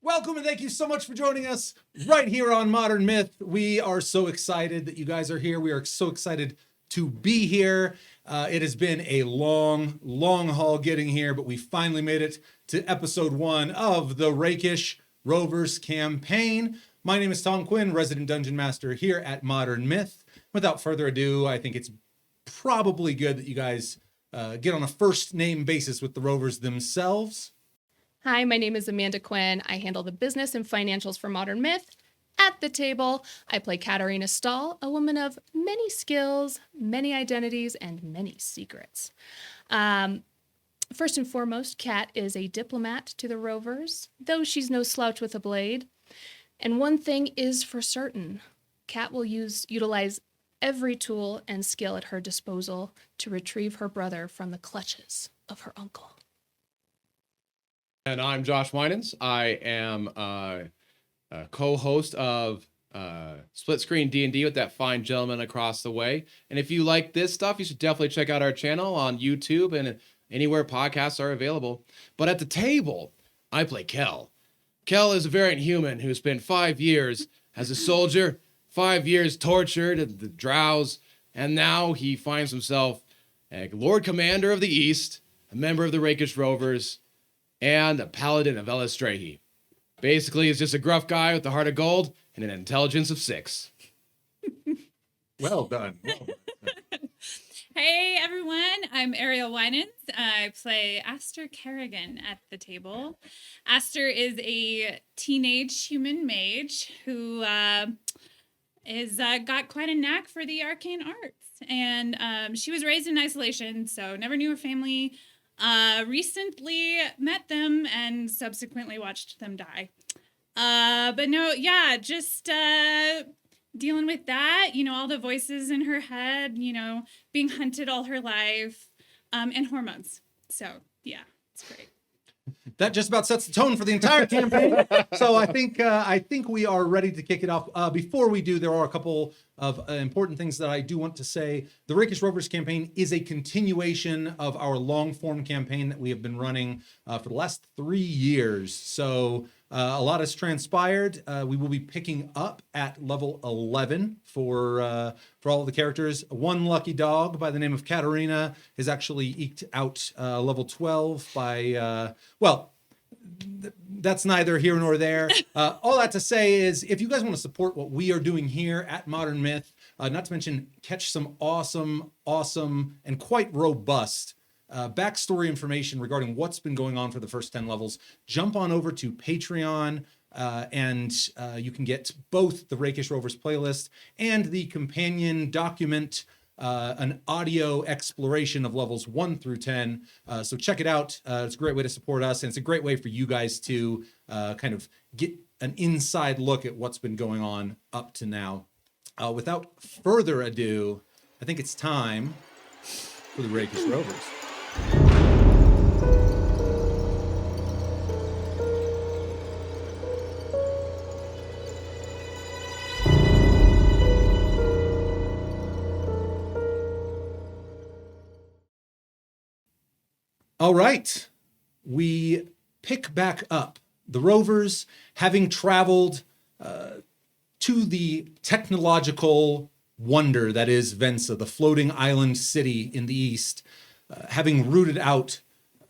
Welcome and thank you so much for joining us right here on Modern Myth. We are so excited that you guys are here. We are so excited to be here. It has been a long haul getting here, but we finally made it to episode 1 of the Rakish Rovers campaign. My name is Tom Quinn, resident dungeon master here at Modern Myth. Without further ado, I think it's probably good that you guys get on a first name basis with the Rovers themselves. Hi, my name is Amanda Quinn. I handle the business and financials for Modern Myth. At the table, I play Katarina Stahl, a woman of many skills, many identities, and many secrets. First and foremost, Kat is a diplomat to the Rovers, though she's no slouch with a blade. And one thing is for certain, Kat will utilize every tool and skill at her disposal to retrieve her brother from the clutches of her uncle. And I'm Josh Winans. I am a co-host of Split Screen D&D with that fine gentleman across the way. And if you like this stuff, you should definitely check out our channel on YouTube and anywhere podcasts are available. But at the table, I play Kel. Kel is a variant human who spent 5 years as a soldier, 5 years tortured at the Drows, and now he finds himself a Lord Commander of the East, a member of the Rakish Rovers, and a paladin of Elistrahi. Basically, he's just a gruff guy with a heart of gold and an intelligence of 6. Well done. Hey everyone, I'm Ariel Winans. I play Aster Kerrigan at the table. Aster is a teenage human mage who is got quite a knack for the arcane arts. And she was raised in isolation, so never knew her family. Recently met them and subsequently watched them die. But no, yeah, just dealing with that, all the voices in her head, being hunted all her life, and hormones. So yeah, it's great. That just about sets the tone for the entire campaign. So I think we are ready to kick it off. Before we do, there are a couple of important things that I do want to say. The Rakish Rovers campaign is a continuation of our long-form campaign that we have been running for the last 3 years. So a lot has transpired. We will be picking up at level 11 for all the characters. One lucky dog by the name of Katarina is actually eked out level 12 by, that's neither here nor there. All that to say is, if you guys want to support what we are doing here at Modern Myth, not to mention catch some awesome, and quite robust backstory information regarding what's been going on for the first 10 levels, jump on over to Patreon, and you can get both the Rakish Rovers playlist and the companion document, an audio exploration of levels 1 through 10. So check it out. It's a great way to support us, and it's a great way for you guys to kind of get an inside look at what's been going on up to now. Without further ado, I think it's time for the Rakish Rovers. All right, we pick back up. The Rovers, having traveled to the technological wonder that is Vensa, the floating island city in the east, having rooted out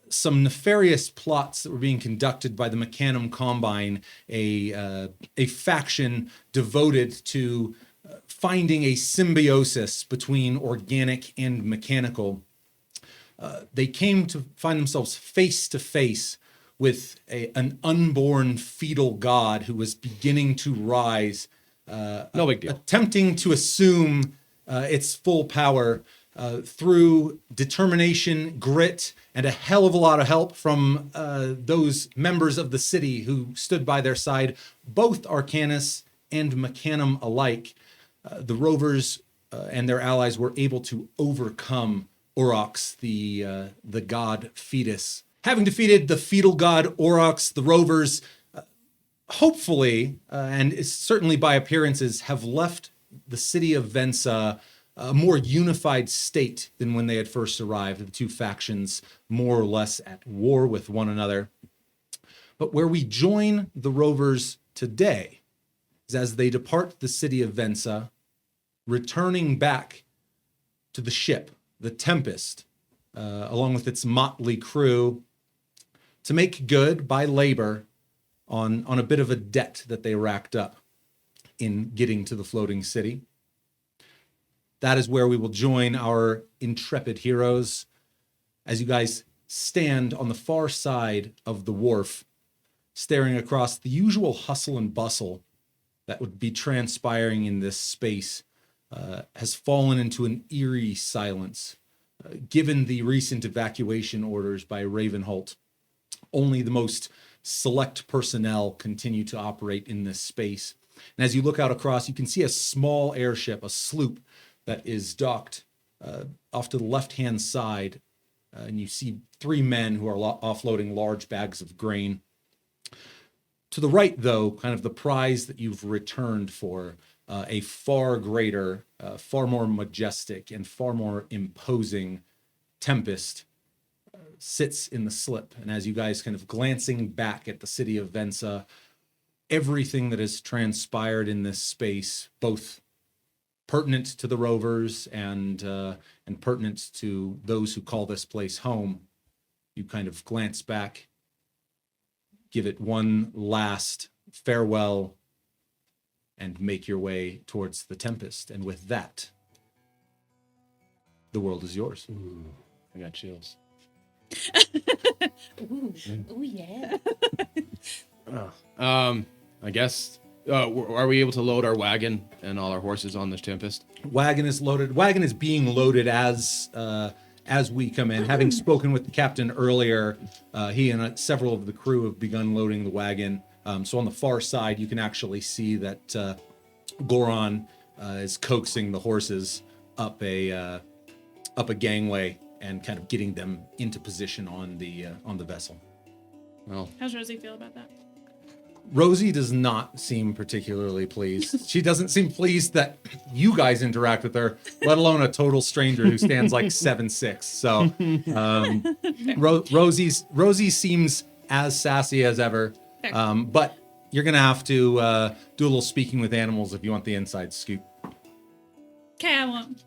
some nefarious plots that were being conducted by the Mechanum Combine, a faction devoted to finding a symbiosis between organic and mechanical. They came to find themselves face to face with an unborn fetal god who was beginning to rise, No big deal. attempting to assume its full power through determination, grit, and a hell of a lot of help from those members of the city who stood by their side, both Arcanus and Mechanum alike. The Rovers and their allies were able to overcome Aurochs, the god fetus. Having defeated the fetal god Aurochs, the Rovers, hopefully, and certainly by appearances, have left the city of Vensa a more unified state than when they had first arrived. The two factions more or less at war with one another. But where we join the Rovers today is as they depart the city of Vensa, returning back to the ship, the Tempest, along with its motley crew, to make good by labor on a bit of a debt that they racked up in getting to the floating city. That is where we will join our intrepid heroes as you guys stand on the far side of the wharf, staring across the usual hustle and bustle that would be transpiring in this space, has fallen into an eerie silence. Given the recent evacuation orders by Ravenholt, only the most select personnel continue to operate in this space. And as you look out across, you can see a small airship, a sloop, that is docked off to the left-hand side. And you see 3 men who are offloading large bags of grain. To the right, though, kind of the prize that you've returned for, a far greater, far more majestic, and far more imposing Tempest sits in the slip. And as you guys kind of glancing back at the city of Vensa, everything that has transpired in this space, both pertinent to the Rovers and pertinent to those who call this place home, you kind of glance back, give it one last farewell, and make your way towards the Tempest. And with that, the world is yours. Ooh, I got chills. Ooh, yeah. I guess, are we able to load our wagon and all our horses on this Tempest? Wagon is loaded. Wagon is being loaded as we come in. Having spoken with the captain earlier, he and several of the crew have begun loading the wagon. So on the far side, you can actually see that Goron is coaxing the horses up a gangway and kind of getting them into position on the vessel. Well, How's Rosie feel about that? Rosie does not seem particularly pleased. She doesn't seem pleased that you guys interact with her, let alone a total stranger who stands like 7'6". So Rosie seems as sassy as ever. But you're gonna have to do a little speaking with animals if you want the inside scoop. Okay, I won't.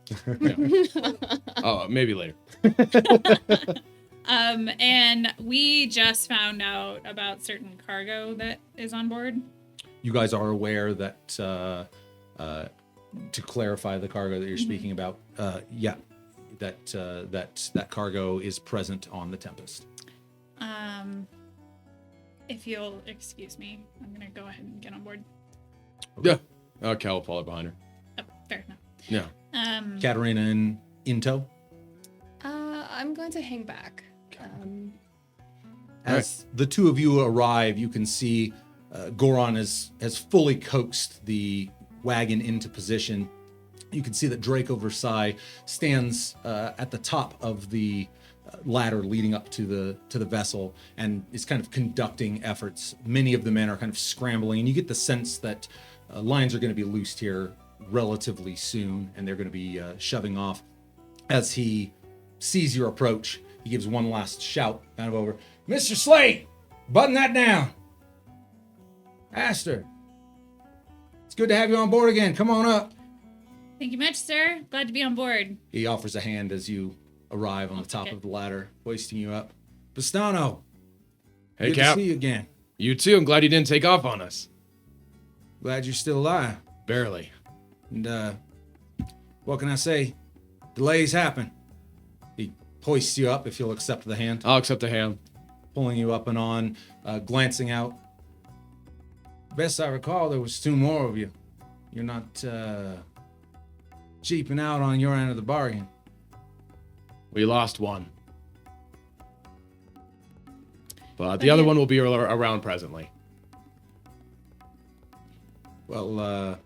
oh, maybe later. And we just found out about certain cargo that is on board. You guys are aware that, to clarify the cargo that you're speaking about, that cargo is present on the Tempest. If you'll excuse me, I'm gonna go ahead and get on board. Yeah. Okay, I'll follow behind her. Oh, fair enough. Yeah. Katarina in tow. I'm going to hang back. As the two of you arrive, you can see Goron has fully coaxed the wagon into position. You can see that Draco Versaille stands at the top of the ladder leading up to the vessel and is kind of conducting efforts. Many of the men are kind of scrambling, and you get the sense that lines are going to be loosed here relatively soon, and they're going to be shoving off. As he sees your approach, he gives one last shout kind of over, "Mr. Slate, button that down. Aster, it's good to have you on board again. Come on up." Thank you much, sir. Glad to be on board. He offers a hand as you arrive on the top of the ladder, hoisting you up. Bastano, Hey, good Cap. to see you again. You too. I'm glad you didn't take off on us. Glad you're still alive. Barely. And what can I say? Delays happen. He hoists you up if you'll accept the hand, I'll accept the hand. pulling you up and on, glancing out. Best I recall, there was 2 more of you. You're not cheaping out on your end of the bargain. We lost one. But the other one will be around presently. Well,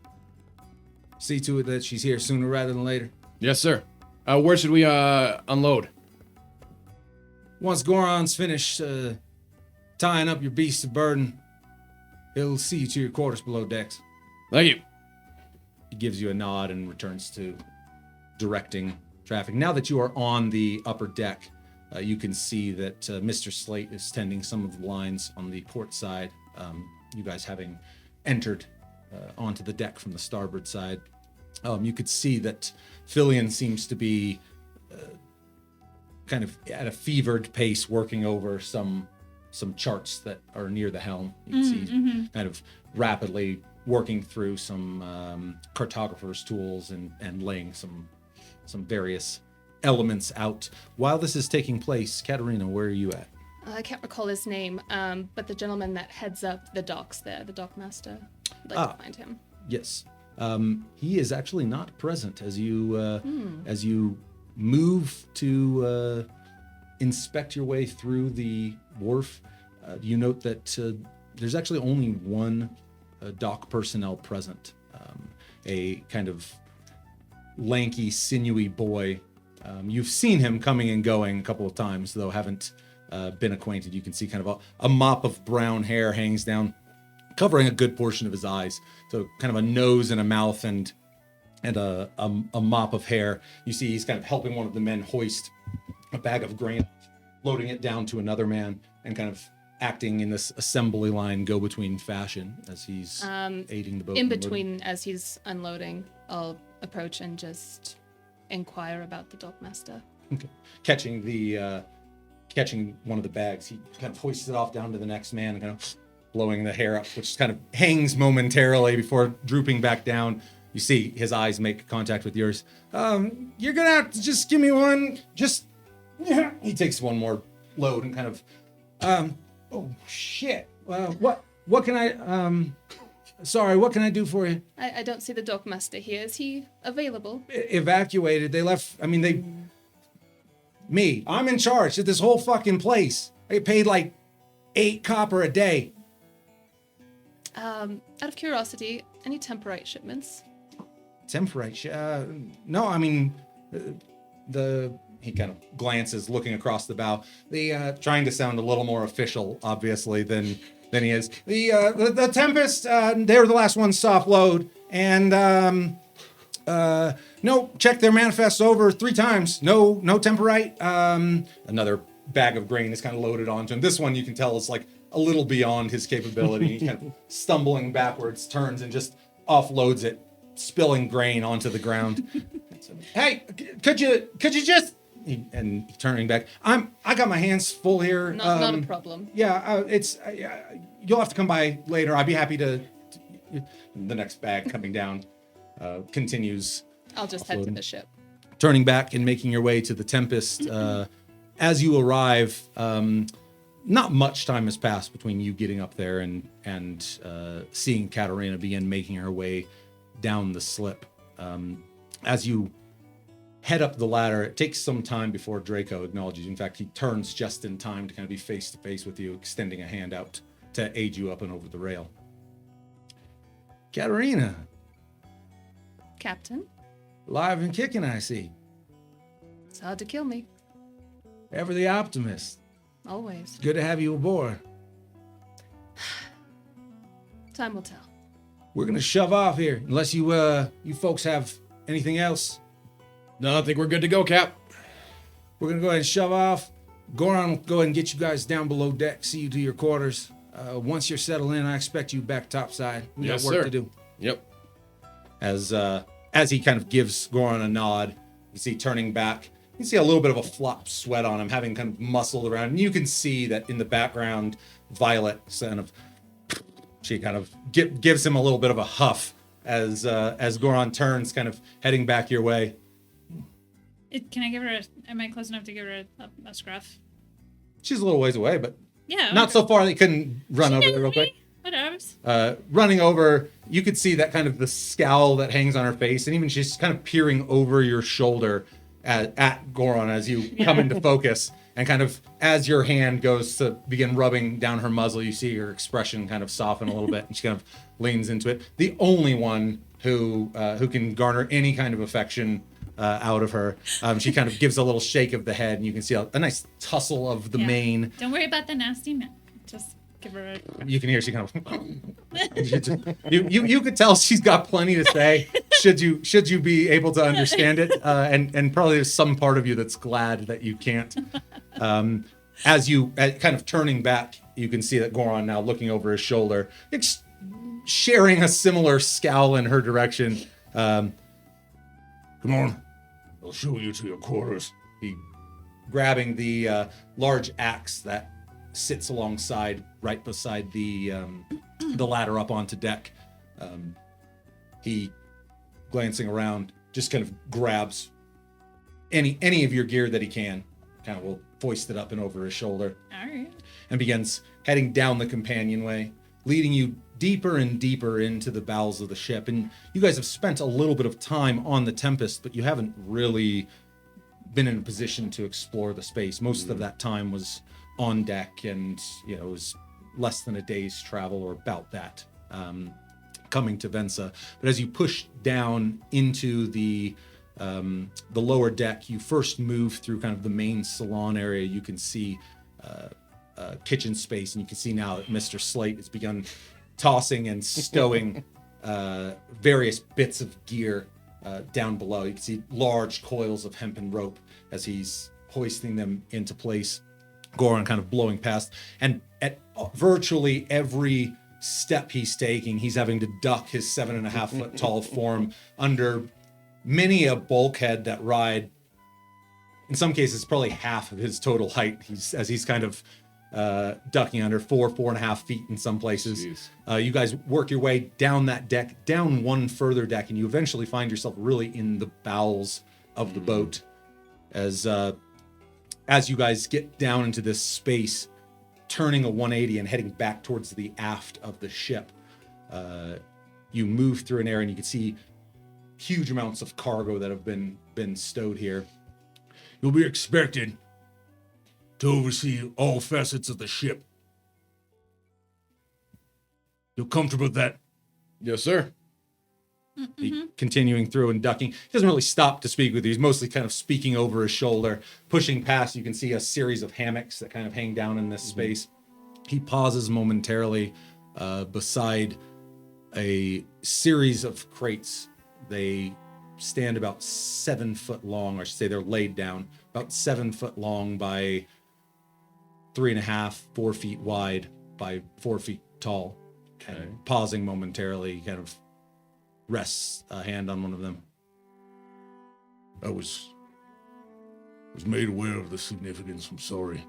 see to it that she's here sooner rather than later. Yes, sir. Where should we unload? Once Goron's finished tying up your beasts of burden, he'll see you to your quarters below decks. Thank you. He gives you a nod and returns to directing traffic. Now that you are on the upper deck, You can see that Mr. Slate is tending some of the lines on the port side. You guys having entered onto the deck from the starboard side. You could see that Fillion seems to be kind of at a fevered pace working over some charts that are near the helm. You can see kind of rapidly working through some cartographer's tools and laying some various elements out. While this is taking place, Katerina, where are you at? I can't recall his name, but the gentleman that heads up the docks there, the dockmaster. I'd like to find him. Yes. He is actually not present as you move to inspect your way through the wharf. You note that there's actually only one dock personnel present, a kind of lanky, sinewy boy. You've seen him coming and going a couple of times, though haven't been acquainted. You can see kind of a mop of brown hair hangs down, covering a good portion of his eyes. So kind of a nose and a mouth and a mop of hair. You see he's kind of helping one of the men hoist a bag of grain, loading it down to another man, and kind of acting in this assembly line go-between fashion as he's aiding the boat. In between, as he's unloading, I'll approach and just inquire about the dockmaster. Okay. Catching one of the bags, he kind of hoists it off down to the next man and kind of blowing the hair up, which kind of hangs momentarily before drooping back down. You see his eyes make contact with yours. You're gonna have to just give me one. He takes one more load and kind of, oh shit. What can I, sorry, what can I do for you? I don't see the dockmaster here. Is he available? Evacuated. They left. I mean, I'm in charge of this whole fucking place. I get paid like 8 copper a day. Out of curiosity, any temporite shipments? Temporite? No, I mean, he kind of glances, looking across the bow. Trying to sound a little more official, obviously, than he is. The Tempest, they were the last ones to offload, and no, check their manifests over 3 times. No temporite. Another bag of grain is kind of loaded onto him. This one you can tell is like a little beyond his capability. He kind of stumbling backwards, turns and just offloads it, spilling grain onto the ground. Hey, could you just? And turning back, I got my hands full here. Not a problem. Yeah, you'll have to come by later. I'd be happy to. The next bag coming down continues. I'll just head to the ship. Turning back and making your way to the Tempest. As you arrive, not much time has passed between you getting up there and seeing Katerina begin making her way down the slip. As you head up the ladder, it takes some time before Draco acknowledges you. In fact, he turns just in time to kind of be face to face with you, extending a hand out to aid you up and over the rail. Katerina. Captain? Live and kicking, I see. It's hard to kill me. Ever the optimist. Always. Good to have you aboard. Time will tell. We're gonna shove off here, unless you folks have anything else. No, I think we're good to go, Cap. We're gonna go ahead and shove off. Goron will go ahead and get you guys down below deck, see you to your quarters. Once you're settled in, I expect you back topside. We got work to do. Yep. As he kind of gives Goron a nod, you see turning back. You can see a little bit of a flop sweat on him, having kind of muscled around. And you can see that in the background, Violet she kind of gives him a little bit of a huff as Goron turns, kind of heading back your way. Can I give her am I close enough to give her a scruff? She's a little ways away, but Yeah. not so far that you couldn't run over there real quick. Whatever. Running over, you could see that kind of the scowl that hangs on her face, and even she's kind of peering over your shoulder at Goron as you come into focus, and kind of as your hand goes to begin rubbing down her muzzle, you see her expression kind of soften a little bit, and she kind of leans into it. The only one who can garner any kind of affection out of her, she kind of gives a little shake of the head, and you can see a nice tussle of the mane. Don't worry about the nasty man. Just give her a... You can hear she kind of you could tell she's got plenty to say should you be able to understand it, and probably there's some part of you that's glad that you can't. As you kind of turning back, you can see that Goron now looking over his shoulder, sharing a similar scowl in her direction. Come on, I'll show you to your quarters. He grabbing the large axe that sits alongside, right beside the ladder up onto deck. He, glancing around, just kind of grabs any of your gear that he can, kind of will foist it up and over his shoulder. All right. And begins heading down the companionway, leading you deeper and deeper into the bowels of the ship. And you guys have spent a little bit of time on the Tempest, but you haven't really been in a position to explore the space. Most of that time was on deck, and it was less than a day's travel, or about that, coming to Vensa. But as you push down into the lower deck, you first move through kind of the main salon area. You can see kitchen space, and you can see now that Mr. Slate has begun tossing and stowing various bits of gear down below. You can see large coils of hempen rope as he's hoisting them into place. Goron kind of blowing past, and at virtually every step he's taking, he's having to duck his 7.5 foot tall form under many a bulkhead that ride, in some cases, probably half of his total height. He's kind of ducking under 4.5 feet in some places. You guys work your way down that deck, down one further deck, and you eventually find yourself really in the bowels of the boat. As you guys get down into this space, turning a 180 and heading back towards the aft of the ship, you move through an area and you can see huge amounts of cargo that have been stowed here. You'll be expected to oversee all facets of the ship. You're comfortable with that? Yes, sir. He, continuing through and ducking. He doesn't really stop to speak with you. He's mostly kind of speaking over his shoulder. Pushing past, you can see a series of hammocks that kind of hang down in this space. He pauses momentarily beside a series of crates. They stand about 7 foot long, or I should say they're laid down, about 7 foot long by 3.5, 4 feet wide by 4 feet tall. Okay. And pausing momentarily, kind of rests a hand on one of them. I was made aware of the significance. I'm sorry.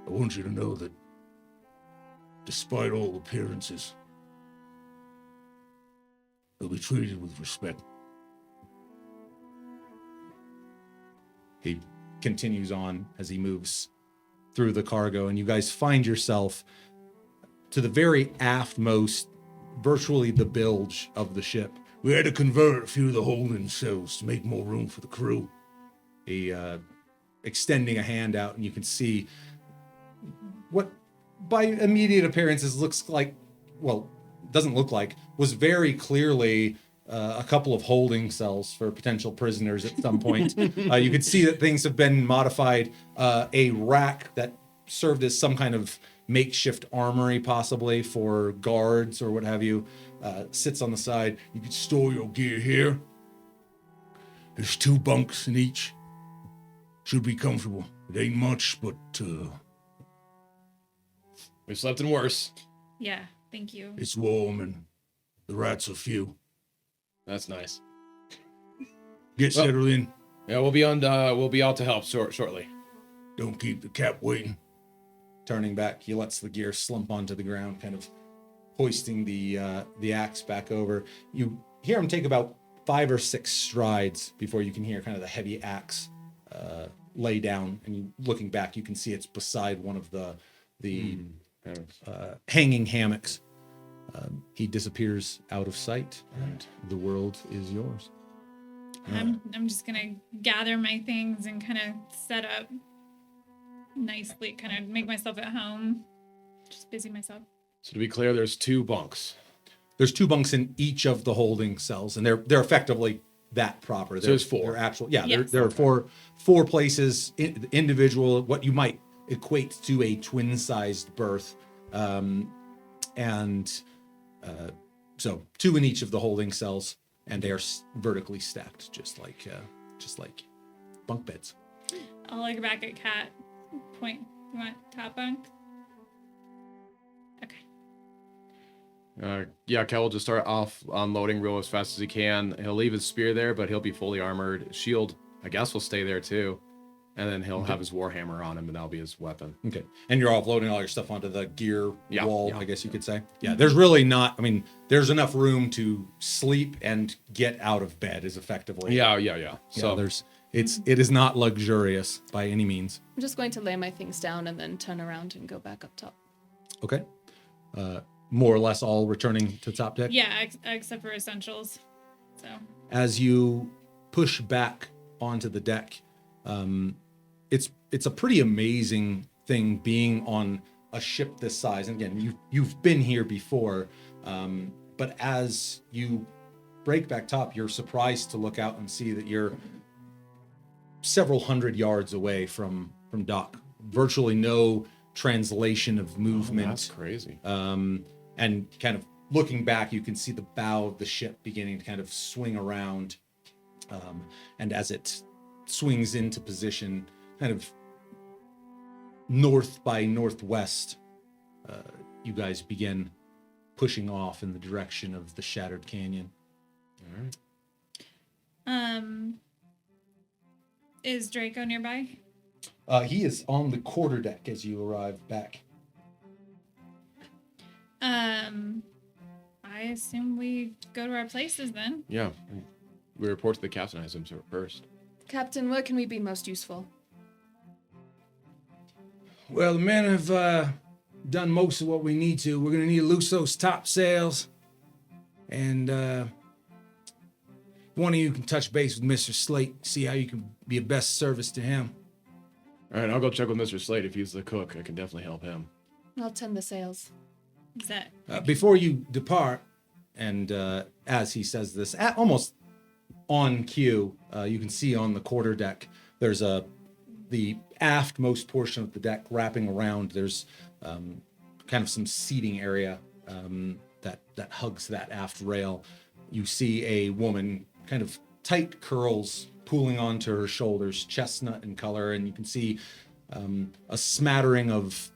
I want you to know that despite all appearances, they'll be treated with respect. He continues on as he moves through the cargo, and you guys find yourself to the very aftmost, virtually the bilge of the ship. We had to convert a few of the holding cells to make more room for the crew. He extending a hand out, and you can see what by immediate appearances looks like, well, doesn't look like, was very clearly a couple of holding cells for potential prisoners at some point. You could see that things have been modified. A rack that served as some kind of makeshift armory, possibly for guards or what have you, sits on the side. You can store your gear here. There's 2 bunks in each. Should be comfortable. It ain't much, but We've slept in worse. Yeah, thank you. it's warm and the rats are few. That's nice. Get settled in. Yeah, we'll be on. We'll be out to help shortly. Don't keep the cap waiting. Turning back, he lets the gear slump onto the ground, kind of hoisting the axe back over. You hear him take about 5 or 6 strides before you can hear kind of the heavy axe lay down. And you, looking back, you can see it's beside one of the hanging hammocks. He disappears out of sight, and the world is yours. I'm just gonna gather my things and kind of set up nicely, kind of make myself at home. Just busy myself. So to be clear, there's 2 bunks. There's 2 bunks in each of the holding cells, and they're effectively that proper. So there's 4. They're actual, Yes. there are four places, individual, what you might equate to a twin-sized berth, so 2 in each of the holding cells, and they are vertically stacked, just like bunk beds. I'll look back at Kat. Point. You want top bunk? Okay. Yeah, Kel will just start off unloading real as fast as he can. He'll leave his spear there, but he'll be fully armored. Shield, I guess, will stay there too. And then he'll have his warhammer on him, and that'll be his weapon. Okay. And you're offloading all your stuff onto the gear wall, yeah. I guess you could say. Yeah, there's really not, I mean, there's enough room to sleep and get out of bed is effectively. Yeah. So it is not luxurious by any means. I'm just going to lay my things down and then turn around and go back up top. Okay. More or less all returning to top deck. Yeah, except for essentials. So. As you push back onto the deck, it's a pretty amazing thing being on a ship this size. And again, you've been here before, but as you break back top, you're surprised to look out and see that you're several hundred yards away from dock. Virtually no translation of movement. That's crazy. And kind of looking back, you can see the bow of the ship beginning to kind of swing around. And as it swings into position, kind of north by northwest, you guys begin pushing off in the direction of the Shattered Canyon. All right. Is Draco nearby? He is on the quarterdeck as you arrive back. I assume we go to our places then. Yeah. We report to the captain, I assume, first. Captain, where can we be most useful? Well, the men have done most of what we need to. We're going to need to loose those top sails. And one of you can touch base with Mr. Slate, see how you can be of best service to him. All right, I'll go check with Mr. Slade. If he's the cook, I can definitely help him. I'll tend the sails. Is that Before you depart, and as he says this, almost on cue, you can see on the quarterdeck, there's the aftmost portion of the deck wrapping around. There's kind of some seating area that hugs that aft rail. You see a woman, kind of tight curls pooling onto her shoulders, chestnut in color, and you can see a smattering of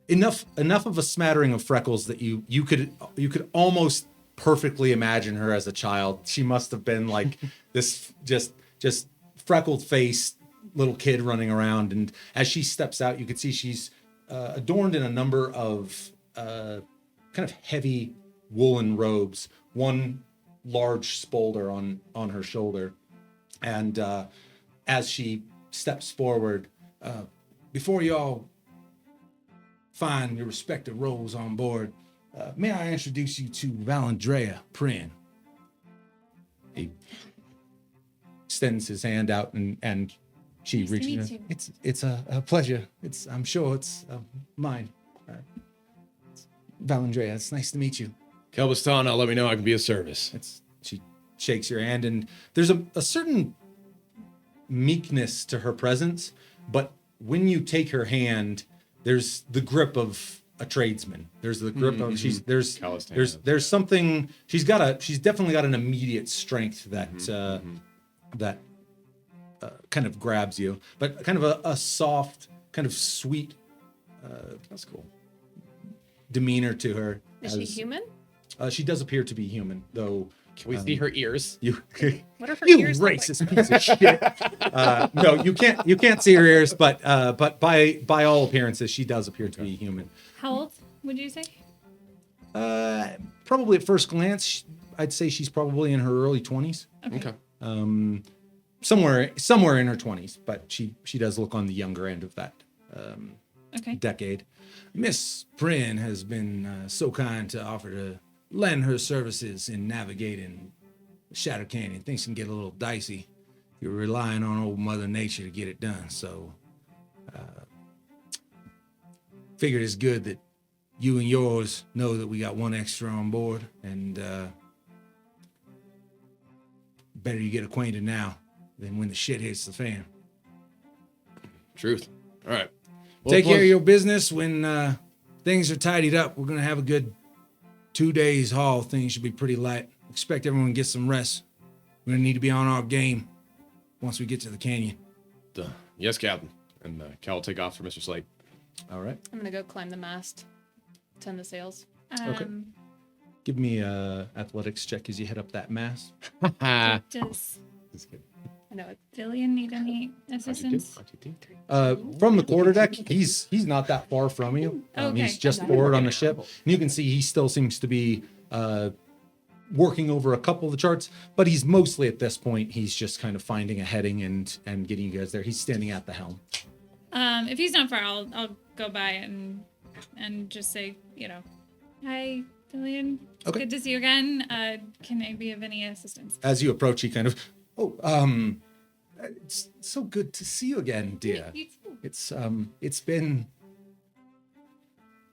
enough of a smattering of freckles that you could almost perfectly imagine her as a child. She must have been like this just freckled faced little kid running around, and as she steps out, you can see she's adorned in a number of kind of heavy woolen robes, one large spolder on her shoulder, and as she steps forward, before y'all find your respective roles on board, may I introduce you to Valandrea Prin? He extends his hand out, and she Nice to reaches. meet you. It's a pleasure. I'm sure it's mine. Valandrea, it's nice to meet you. Kelbastana, let me know I can be of service. She shakes your hand, and there's a certain meekness to her presence, but when you take her hand, there's the grip of a tradesman. There's the grip of there's something. She's definitely got an immediate strength that that kind of grabs you, but kind of a soft, kind of sweet. That's cool. Demeanor to her. Is she human? She does appear to be human, though. Can we see her ears? You, What are her you ears look like? racist piece of shit. No, you can't see her ears, but by all appearances, she does appear to be human. how old would you say? Probably at first glance, I'd say she's probably in her early 20s. Okay. Somewhere in her 20s, but she does look on the younger end of that Okay. decade. Miss Prin has been so kind to offer to lend her services in navigating Shadow Canyon. Things can get a little dicey. You're relying on old Mother Nature to get it done, so figured it's good that you and yours know that we got one extra on board, and better you get acquainted now than when the shit hits the fan. Truth. All right. Well, Take care of your business when things are tidied up. We're going to have a good 2 days haul. Things should be pretty light. Expect everyone to get some rest. We're going to need to be on our game. once we get to the canyon. Yes, Captain. And Cal will take off for Mr. Slate. All right. I'm gonna go climb the mast, tend the sails. Okay. Give me a athletics check as you head up that mast. Does I know it. Dillian need any assistance? From the quarterdeck, he's not that far from you. Okay. He's just forward on the ship. And you can see he still seems to be working over a couple of the charts, but he's mostly at this point, he's just kind of finding a heading and getting you guys there. He's standing at the helm. If he's not far, I'll go by and just say, hi, Dillian. Okay. Good to see you again. Can I be of any assistance? As you approach, he kind of, it's so good to see you again, dear. You too. It's been,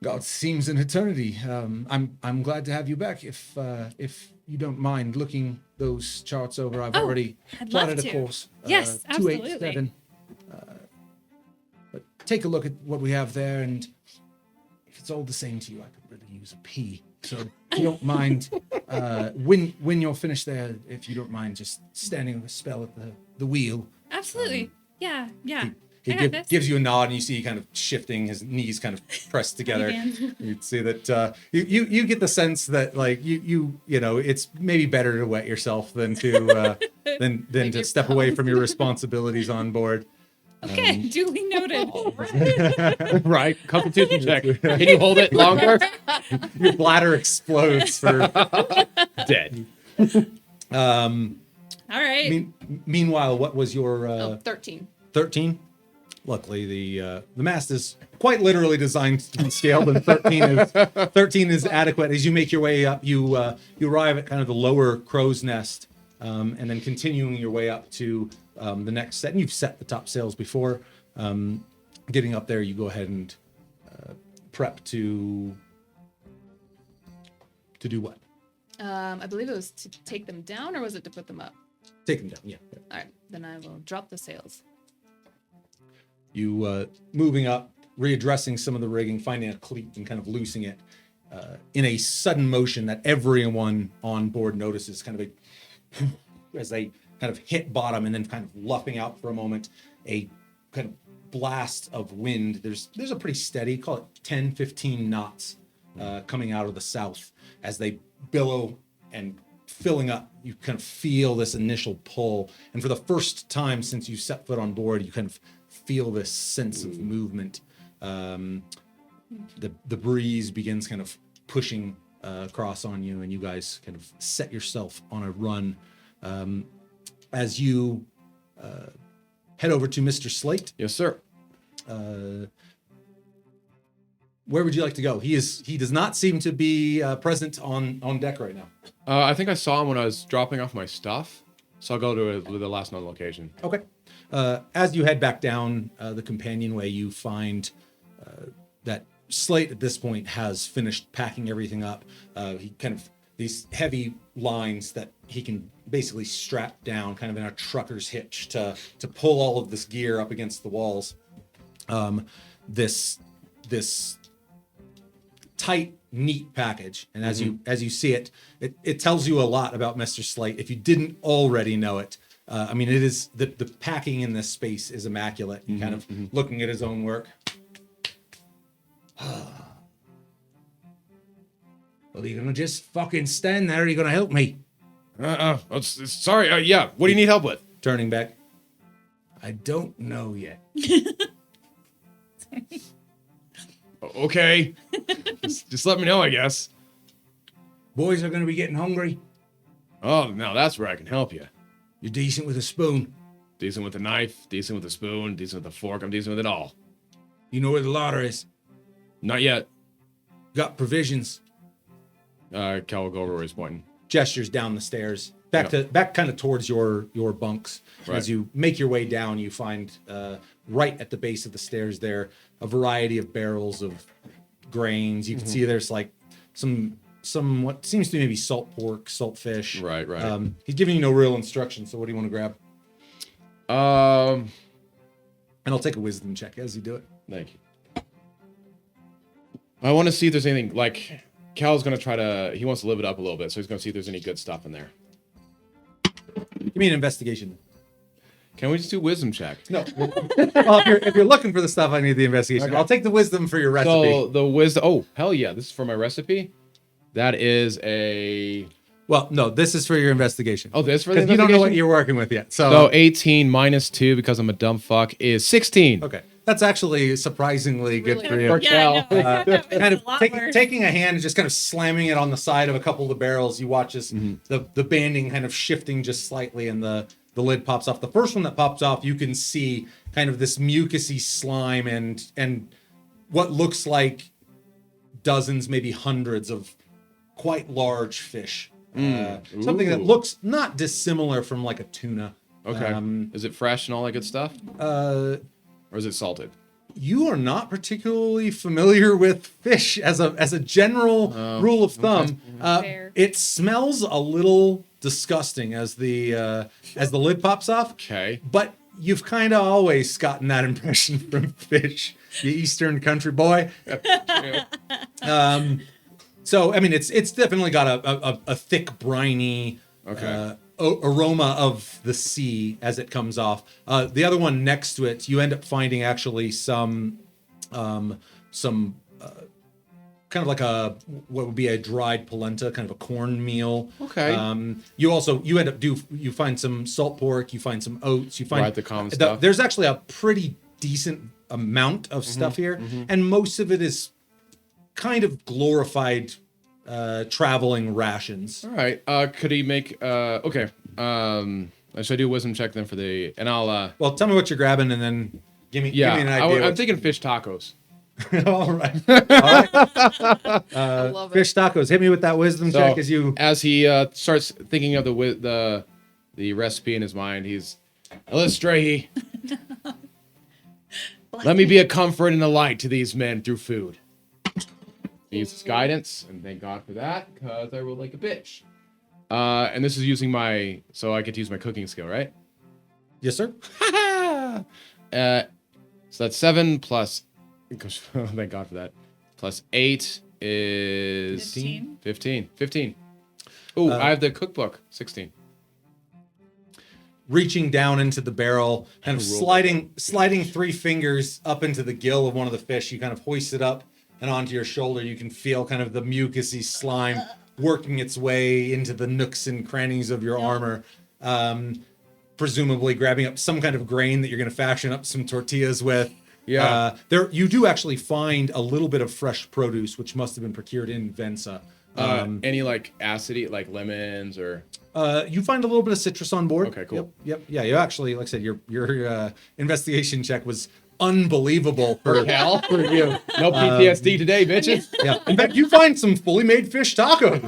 God, seems an eternity. I'm glad to have you back. If you don't mind looking those charts over, I've already I'd love plotted a to. course. Yes, 287. But take a look at what we have there, and if it's all the same to you, I could really use a pee. So if you don't mind, when you're finished there, if you don't mind just standing a spell at the wheel. Absolutely. Yeah. He I got this. gives you a nod, and you see he kind of shifting, his knees kind of pressed together. Again. You'd see that you get the sense that like you know it's maybe better to wet yourself than to than to step away from your responsibilities on board. Okay, duly noted. Right. Constitution check. Can you hold it longer? Your bladder explodes for Dead. All right. Meanwhile, what was your 13. 13? Luckily, the mast is quite literally designed to be scaled, and 13 is adequate. As you make your way up, you arrive at kind of the lower crow's nest, and then continuing your way up to the next set. And you've set the top sails before. Getting up there, you go ahead and prep to do what? I believe it was to take them down, or was it to put them up? Take them down. Yeah. All right, then I will drop the sails. You moving up, readdressing some of the rigging, finding a cleat and kind of loosing it in a sudden motion that everyone on board notices, kind of as they kind of hit bottom and then kind of luffing out for a moment, a kind of blast of wind. There's a pretty steady, call it 10, 15 knots coming out of the south as they billow and filling up. You kind of feel this initial pull, and for the first time since you set foot on board, you kind of feel this sense of movement. The breeze begins kind of pushing across on you, and you guys kind of set yourself on a run. As you head over to Mr. Slate. Yes, sir. Where would you like to go? He does not seem to be present on deck right now. I think I saw him when I was dropping off my stuff, so I'll go to the last known location. Okay. As you head back down the companionway, you find that Slate at this point has finished packing everything up. He kind of these heavy lines that he can basically strap down, kind of in a trucker's hitch, to pull all of this gear up against the walls. This tight, neat package, and as you see it, it tells you a lot about Mr. Slate. If you didn't already know it, I mean, it is the packing in this space is immaculate. Kind of looking at his own work. Well, are you gonna just fucking stand there? Or are you gonna help me? Sorry. Yeah. What do you need help with? Turning back. I don't know yet. Okay. just let me know, I guess. Boys are gonna be getting hungry. Oh, now that's where I can help you. You're decent with a spoon. Decent with a knife, decent with a spoon, decent with a fork. I'm decent with it all. You know where the larder is. Not yet. Got provisions. Cal will go over where he's pointing. Gestures down the stairs, back kind of towards your bunks. Right. As you make your way down, you find right at the base of the stairs there a variety of barrels of grains. You can see there's like some what seems to be maybe salt pork, salt fish. Right. He's giving you no real instructions, so what do you want to grab? And I'll take a wisdom check as you do it. Thank you. I want to see if there's anything, like, Cal's going to he wants to live it up a little bit, so he's going to see if there's any good stuff in there. Give me an investigation. Can we just do wisdom check? No. Well, if you're looking for the stuff, I need the investigation. Okay. I'll take the wisdom for your recipe. So the wisdom. Oh, hell yeah! This is for my recipe. That is a. Well, no, this is for your investigation. Oh, this for the Because you don't know what investigation? you're working with yet. So 18 minus 2 because I'm a dumb fuck is 16. Okay, that's actually surprisingly good Really for good. you. Yeah, no, that was Kind a of lot worse. taking a hand and just kind of slamming it on the side of a couple of the barrels. You watch as the banding kind of shifting just slightly, and the lid pops off. The first one that pops off, you can see kind of this mucousy slime and what looks like dozens, maybe hundreds of quite large fish. Something that Ooh. looks not dissimilar from like a tuna. Okay. Is it fresh and all that good stuff? Or is it salted? You are not particularly familiar with fish as a general rule of thumb. Fair. It smells a little disgusting as the lid pops off. Okay. But you've kind of always gotten that impression from fish, you Eastern country boy. So I mean, it's definitely got a thick, briny aroma of the sea as it comes off. The other one next to it, you end up finding actually some kind of like what would be a dried polenta, kind of a cornmeal. Okay. You find some salt pork, you find some oats, you find Right, the common stuff. There's actually a pretty decent amount of stuff here, and most of it is kind of glorified traveling rations. All right. Could he make? Okay. Should I do a wisdom check then for the? And I'll. Well, tell me what you're grabbing, and then give me an idea. I'm thinking fish tacos. All right. I love it. Fish tacos. Hit me with that wisdom So, check as he starts thinking of the recipe in his mind, he's Illustrahi. Let me be a comfort and a light to these men through food. He uses guidance, and thank God for that, because I rolled like a bitch. And this is using so I get to use my cooking skill, right? Yes, sir. So that's 7 plus. Thank God for that. Plus 8 is 15. 15. Oh, I have the cookbook. 16. Reaching down into the barrel, kind of sliding 3 fingers up into the gill of one of the fish, you kind of hoist it up and onto your shoulder. You can feel kind of the mucousy slime working its way into the nooks and crannies of your armor. Presumably grabbing up some kind of grain that you're going to fashion up some tortillas with. Yeah. You do actually find a little bit of fresh produce, which must have been procured in Vensa. Any like acidy, like lemons or? You find a little bit of citrus on board. Okay, cool. Yep. Yeah, you actually, like I said, your investigation check was unbelievable for Hell. for you. No PTSD today, bitches. Yeah. In fact, you find some fully made fish tacos.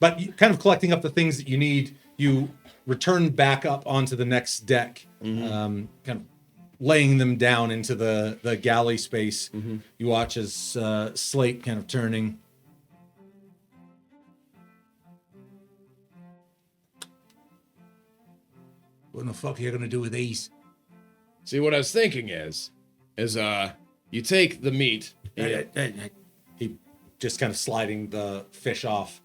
But you, kind of collecting up the things that you need, you return back up onto the next deck, kind of laying them down into the galley space. You watch as slate kind of turning. What in the fuck are you gonna do with these? See, what I was thinking is you take the meat. He just kind of sliding the fish off,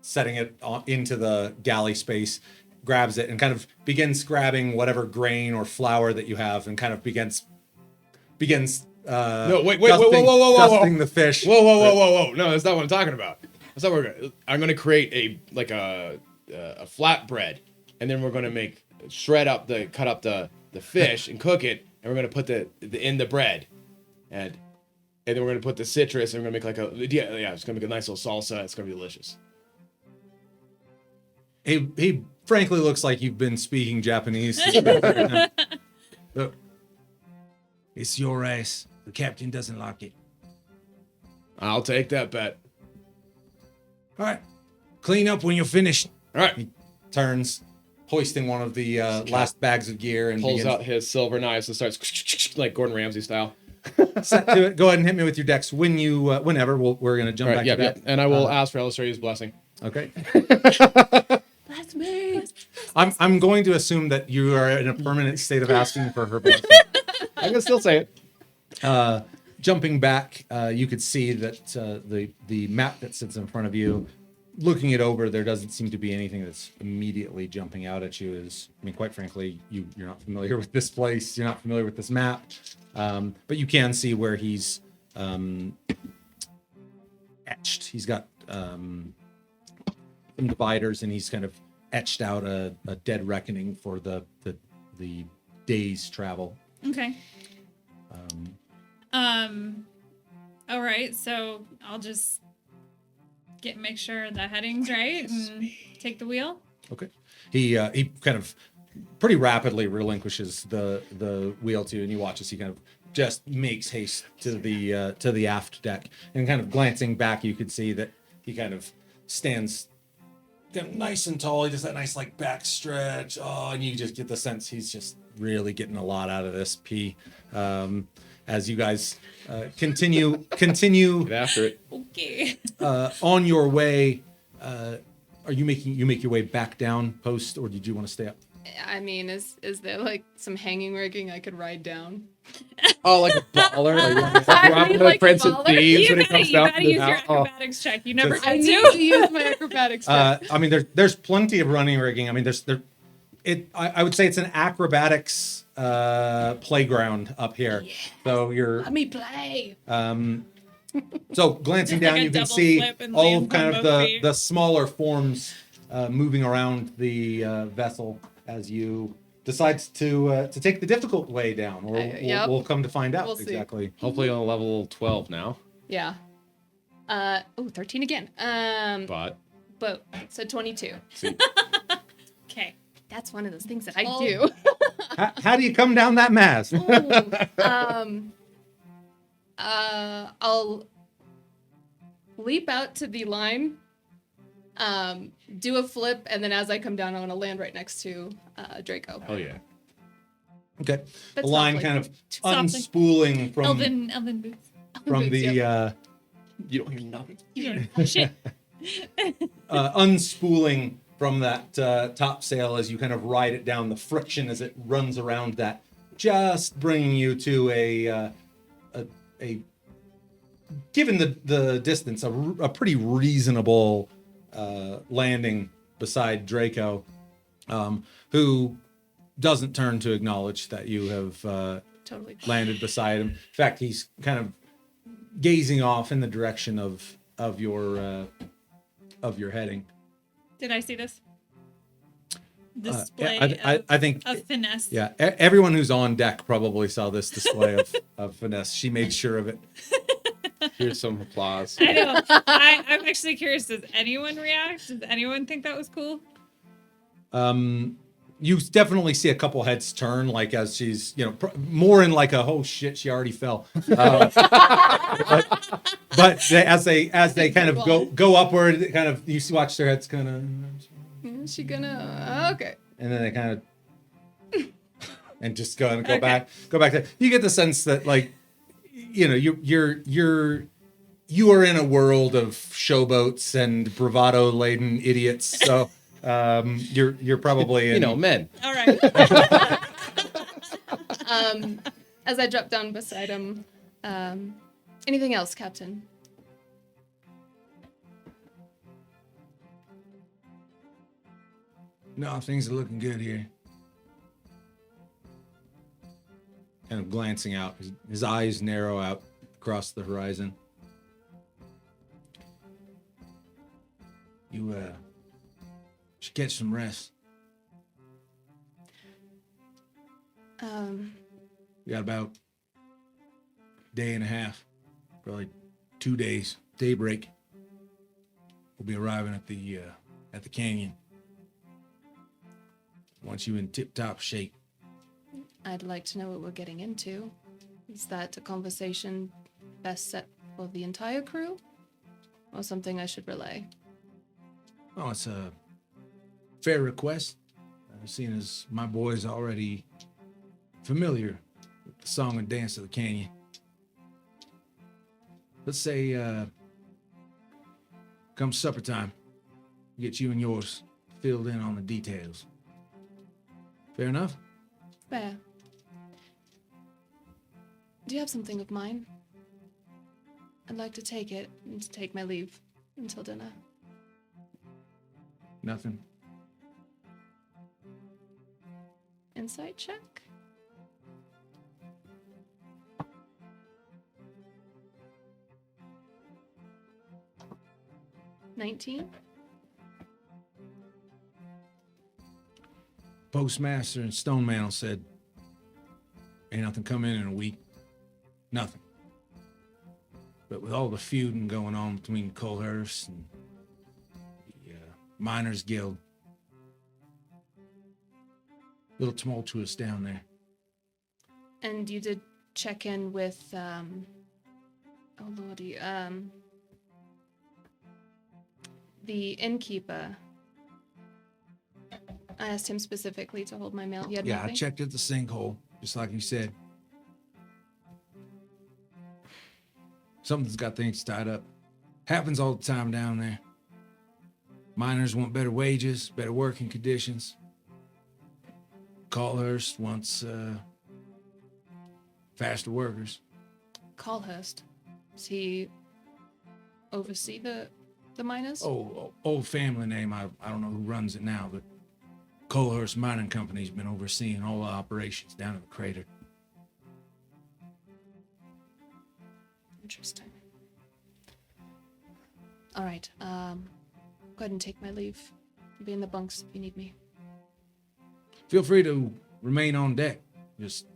setting it into the galley space, grabs it and kind of begins grabbing whatever grain or flour that you have and kind of begins No, wait, dusting, whoa. dusting the fish. Whoa. No, that's not what I'm talking about. That's not what I'm gonna create a flatbread, and then we're gonna cut up the fish and cook it, and we're gonna put the in the bread, and then we're gonna put the citrus, and we're gonna make it's gonna make a nice little salsa. It's gonna be delicious. He frankly looks like you've been speaking Japanese. Look, it's your ass. The captain doesn't like it. I'll take that bet. All right, clean up when you're finished. All right. Turns, hoisting one of the last bags of gear and Pulls begins out his silver knives and starts like Gordon Ramsay style. set to it. Go ahead and hit me with your decks when you whenever. We're gonna jump All back right, to that. And I will ask for Illustrator's blessing. Okay. That's me. I'm going to assume that you are in a permanent state of asking for her blessing. I can still say it. Jumping back, you could see that the map that sits in front of you looking it over, there doesn't seem to be anything that's immediately jumping out at you. Quite frankly, you're not familiar with this place. You're not familiar with this map. But you can see where he's etched. He's got some dividers, and he's kind of etched out a dead reckoning for the day's travel. Okay. All right, so I'll just make sure the heading's right and take the wheel. Okay. He kind of pretty rapidly relinquishes the wheel to you, and you watch as he kind of just makes haste to the aft deck. And kind of glancing back, you could see that he kind of stands kind of nice and tall. He does that nice like back stretch. Oh, and you just get the sense he's just really getting a lot out of this P. As you guys continue Get after it. Okay. on your way, are you make your way back down post, or did you want to stay up? I mean, is there like some hanging rigging I could ride down? Oh, like a baller. Like I Robin mean, Hood, like Prince of baller. Thieves You when it gotta, comes you down gotta to the use your house. Oh. acrobatics check. You never Just- I had need to. to use my acrobatics check. I mean, there's plenty of running rigging. I mean, I would say it's an acrobatics playground up here. So you're Let me play. so glancing Just like down, a you can double see flip and all lands of kind on of both the feet. the smaller forms moving around the vessel as you decides to take the difficult way down. Yep. We'll come to find out We'll see. exactly. Hopefully on level 12 now. Yeah. 13 again. But But so 22. see, Okay. That's one of those things that I Oh. do. How do you come down that mast? I'll leap out to the line, do a flip, and then as I come down, I want to land right next to Draco. hell yeah. Okay. But The line softly. kind of Softly. unspooling from Elven boots. from the Yep. You don't hear nothing. Shit. unspooling from that topsail as you kind of ride it down, the friction as it runs around that, just bringing you to a given the distance, a pretty reasonable landing beside Draco, who doesn't turn to acknowledge that you have Totally. landed beside him. In fact, he's kind of gazing off in the direction of your heading. Did I see this? Display I think of finesse. yeah, everyone who's on deck probably saw this display of finesse. She made sure of it. Here's some applause. I know. I'm actually curious. Does anyone react? Does anyone think that was cool? You definitely see a couple heads turn, like as she's, more in like a, oh shit, she already fell. But as they kind of go upward, it kind of, you watch their heads kind of, Is she gonna? Okay. and then they kind of, and just go back to. You get the sense that like, you are in a world of showboats and bravado laden idiots. So you're probably in, Men. All right. As I drop down beside him, anything else, Captain? No, things are looking good here. kind of glancing out. His eyes narrow out across the horizon. You should get some rest. We got about a day and a half, probably 2 days. Daybreak. We'll be arriving at the canyon. Want you in tip-top shape. I'd like to know what we're getting into. Is that a conversation best set for the entire crew? Or something I should relay? Oh, it's a fair request. Seeing as my boy's already familiar with the song and dance of the canyon. Let's say, come supper time, get you and yours filled in on the details. Fair enough? Fair. Do you have something of mine? I'd like to take it and to take my leave until dinner. Nothing. Insight check. $19. Postmaster and Stone Mantle said, ain't nothing come in a week. Nothing. But with all the feuding going on between Colhurst and the Miners Guild, a little tumultuous down there. And you did check in with, oh lordy, the innkeeper. I asked him specifically to hold my mail. He had Yeah, nothing? I checked at the sinkhole, just like you said. Something's got things tied up. Happens all the time down there. Miners want better wages, better working conditions. Colhurst wants faster workers. Colhurst. Does he oversee the miners? Oh, old family name. I don't know who runs it now, but Colhurst Mining Company's been overseeing all the operations down in the crater. Interesting. All right. Go ahead and take my leave. I'll be in the bunks if you need me. Feel free to remain on deck. Just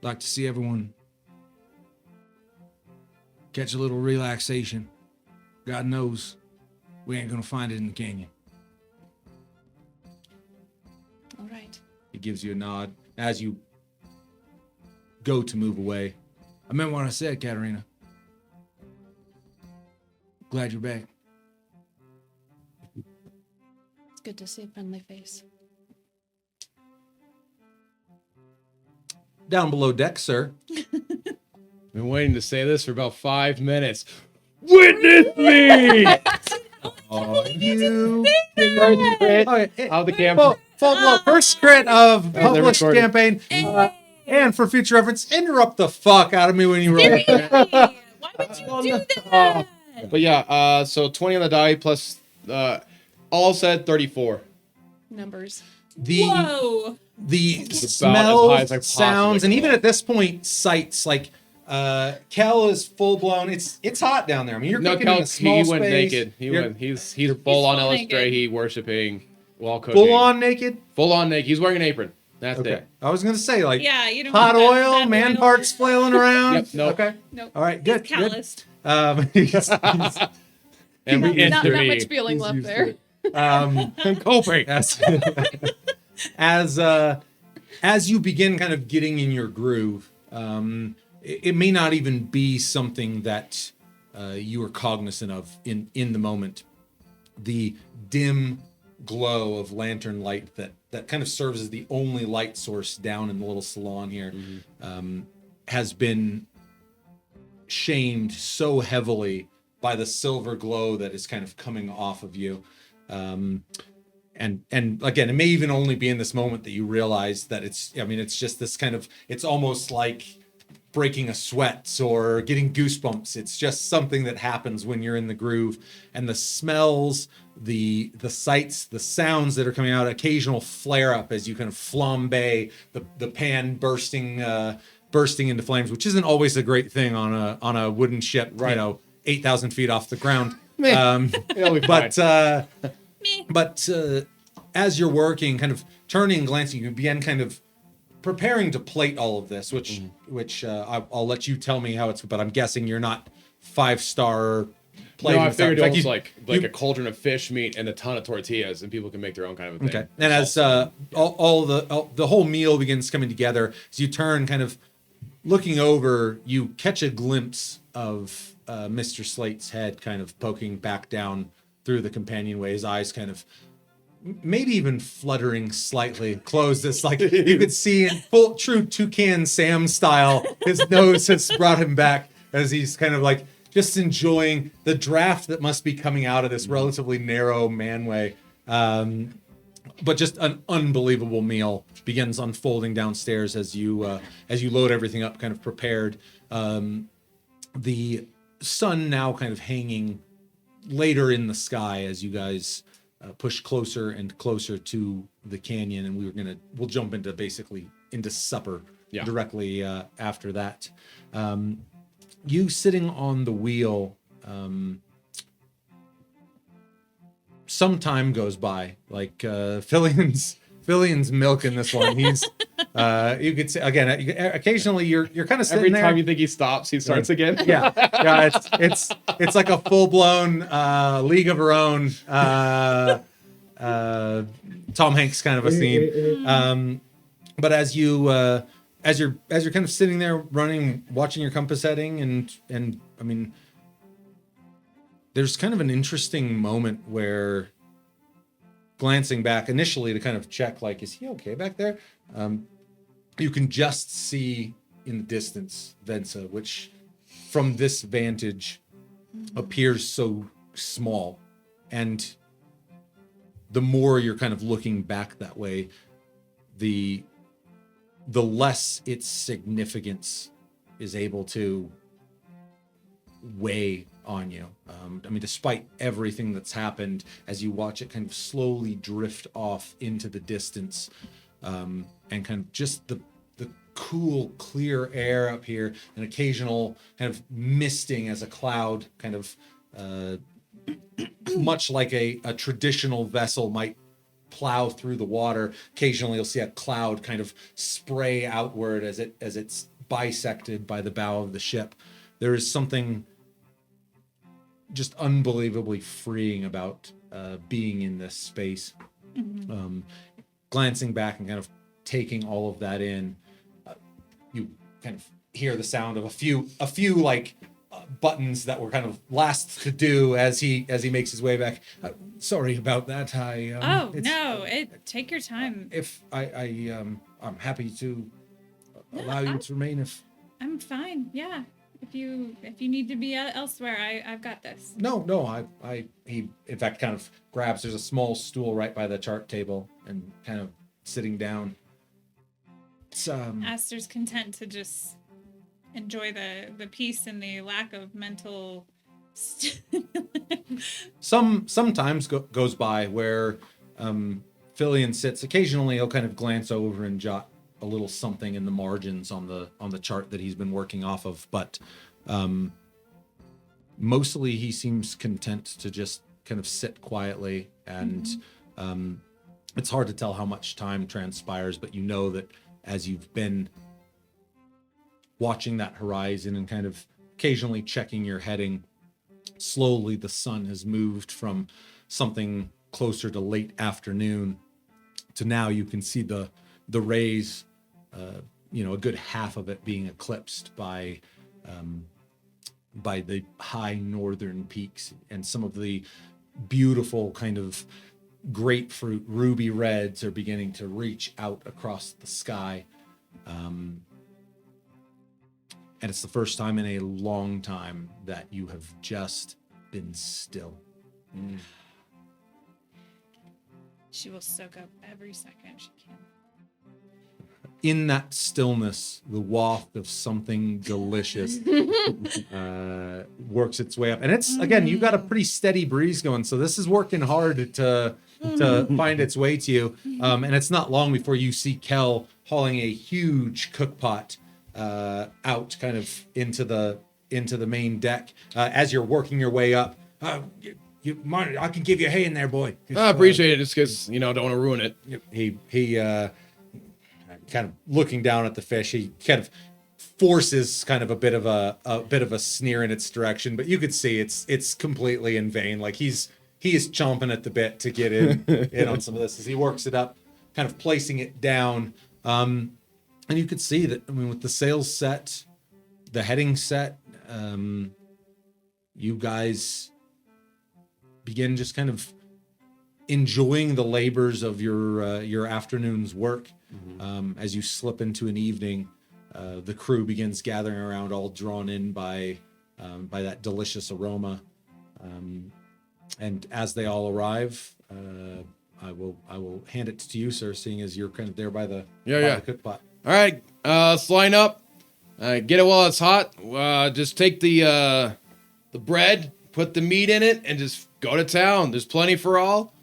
like to see everyone catch a little relaxation. God knows we ain't gonna find it in the canyon. All right. He gives you a nod as you go to move away. I meant what I said, Katerina. Glad you're back. It's good to see a friendly face. Down below deck, sir. Been waiting to say this for about 5 minutes. Witness me! Oh, you. First crit Okay, of the campaign. first crit of they're published recording. campaign. And for future reference, interrupt the fuck out of me when you roll. Seriously, why would you do that? But yeah, so 20 on the die plus, all said 34. Numbers. The Whoa. the about as smells, high as I possibly sounds, and can even go. at this point, sights like Kel is full blown. It's hot down there. I mean, you're No, cooking in a Cal, small he space. went naked. You're He's full on full naked. LSJ worshiping while cooking. full on naked. Full on naked. He's wearing an apron. That's Okay, it. I was gonna say like Yeah, you don't hot want that oil, bad man oil. parts flailing around. Yep, nope. Okay. Nope. All right. Good. He's Good. calloused. And we Not enter much feeling He's left used there. coping. As you begin kind of getting in your groove, it may not even be something that you are cognizant of in the moment. The dim glow of lantern light that kind of serves as the only light source down in the little salon here has been shamed so heavily by the silver glow that is kind of coming off of you. And again, it may even only be in this moment that you realize that it's just this kind of, it's almost like breaking a sweat or getting goosebumps. It's just something that happens when you're in the groove, and the smells, the sights, the sounds that are coming out, occasional flare up as you kind of flambe the pan bursting into flames, which isn't always a great thing on a wooden ship, Right. 8,000 feet off the ground. It'll be fine. But as you're working, kind of turning and glancing, you begin kind of preparing to plate all of this, which I'll let you tell me how it's. But I'm guessing you're not 5-star. No, I figured it was you- like a cauldron of fish meat and a ton of tortillas, and people can make their own kind of a thing. Okay. And as all the whole meal begins coming together, as you turn, kind of looking over, you catch a glimpse of Mr. Slate's head kind of poking back down through the companionway, his eyes kind of maybe even fluttering slightly closed. It's like you could see in full true Toucan Sam style, his nose has brought him back as he's kind of like just enjoying the draft that must be coming out of this relatively narrow manway. But just an unbelievable meal begins unfolding downstairs as you load everything up, kind of prepared. The sun now kind of hanging later in the sky as you guys push closer and closer to the canyon, and we'll jump into supper directly after that. You sitting on the wheel, some time goes by, like Fillion's milking this one. He's you could say again, occasionally you're kind of sitting Every there. time you think he stops, he starts again. Yeah, it's like a full blown League of Her Own Tom Hanks kind of a scene. But as you're kind of sitting there running, watching your compass heading, and I mean, there's kind of an interesting moment where, glancing back initially to kind of check, like, is he okay back there? You can just see in the distance Vensa, which from this vantage appears so small. And the more you're kind of looking back that way, the less its significance is able to weigh on you. I mean, despite everything that's happened, as you watch it kind of slowly drift off into the distance, and kind of just the cool, clear air up here, an occasional kind of misting as a cloud kind of, much like a traditional vessel might plow through the water. Occasionally you'll see a cloud kind of spray outward as it's bisected by the bow of the ship. There is something just unbelievably freeing about being in this space. Glancing back and kind of taking all of that in, you kind of hear the sound of a few like buttons that were kind of last to do as he makes his way back. Sorry about that. Take your time. If I'm happy to allow you to remain. If I'm fine. Yeah. If you need to be elsewhere, I've got this. No. He in fact kind of grabs. There's a small stool right by the chart table, and kind of sitting down. It's Aster's content to just enjoy the peace and the lack of mental sometimes goes by where Fillion sits. Occasionally he'll kind of glance over and jot a little something in the margins on the chart that he's been working off of, but mostly he seems content to just kind of sit quietly, and it's hard to tell how much time transpires, but you know that as you've been watching that horizon and kind of occasionally checking your heading, slowly the sun has moved from something closer to late afternoon to now you can see the rays, a good half of it being eclipsed by the high northern peaks, and some of the beautiful kind of grapefruit ruby reds are beginning to reach out across the sky. And it's the first time in a long time that you have just been still. She will soak up every second she can. In that stillness, the waft of something delicious works its way up. And it's, again, you've got a pretty steady breeze going, so this is working hard to find its way to you. And it's not long before you see Kel hauling a huge cook pot out kind of into the main deck. As you're working your way up, you mind, I can give you hay in there, boy. I appreciate it, just because, don't want to ruin it. He kind of looking down at the fish, he kind of forces kind of a bit of a sneer in its direction, but you could see it's completely in vain. Like he is chomping at the bit to get in on some of this as he works it up, kind of placing it down. And you could see that, I mean, with the sails set, the heading set, you guys begin just kind of enjoying the labors of your afternoon's work. As you slip into an evening, the crew begins gathering around, all drawn in by that delicious aroma. And as they all arrive, I will hand it to you, sir, seeing as you're kind of there by the cook pot. All right, let's line up. Get it while it's hot. Just take the bread, put the meat in it, and just go to town. There's plenty for all.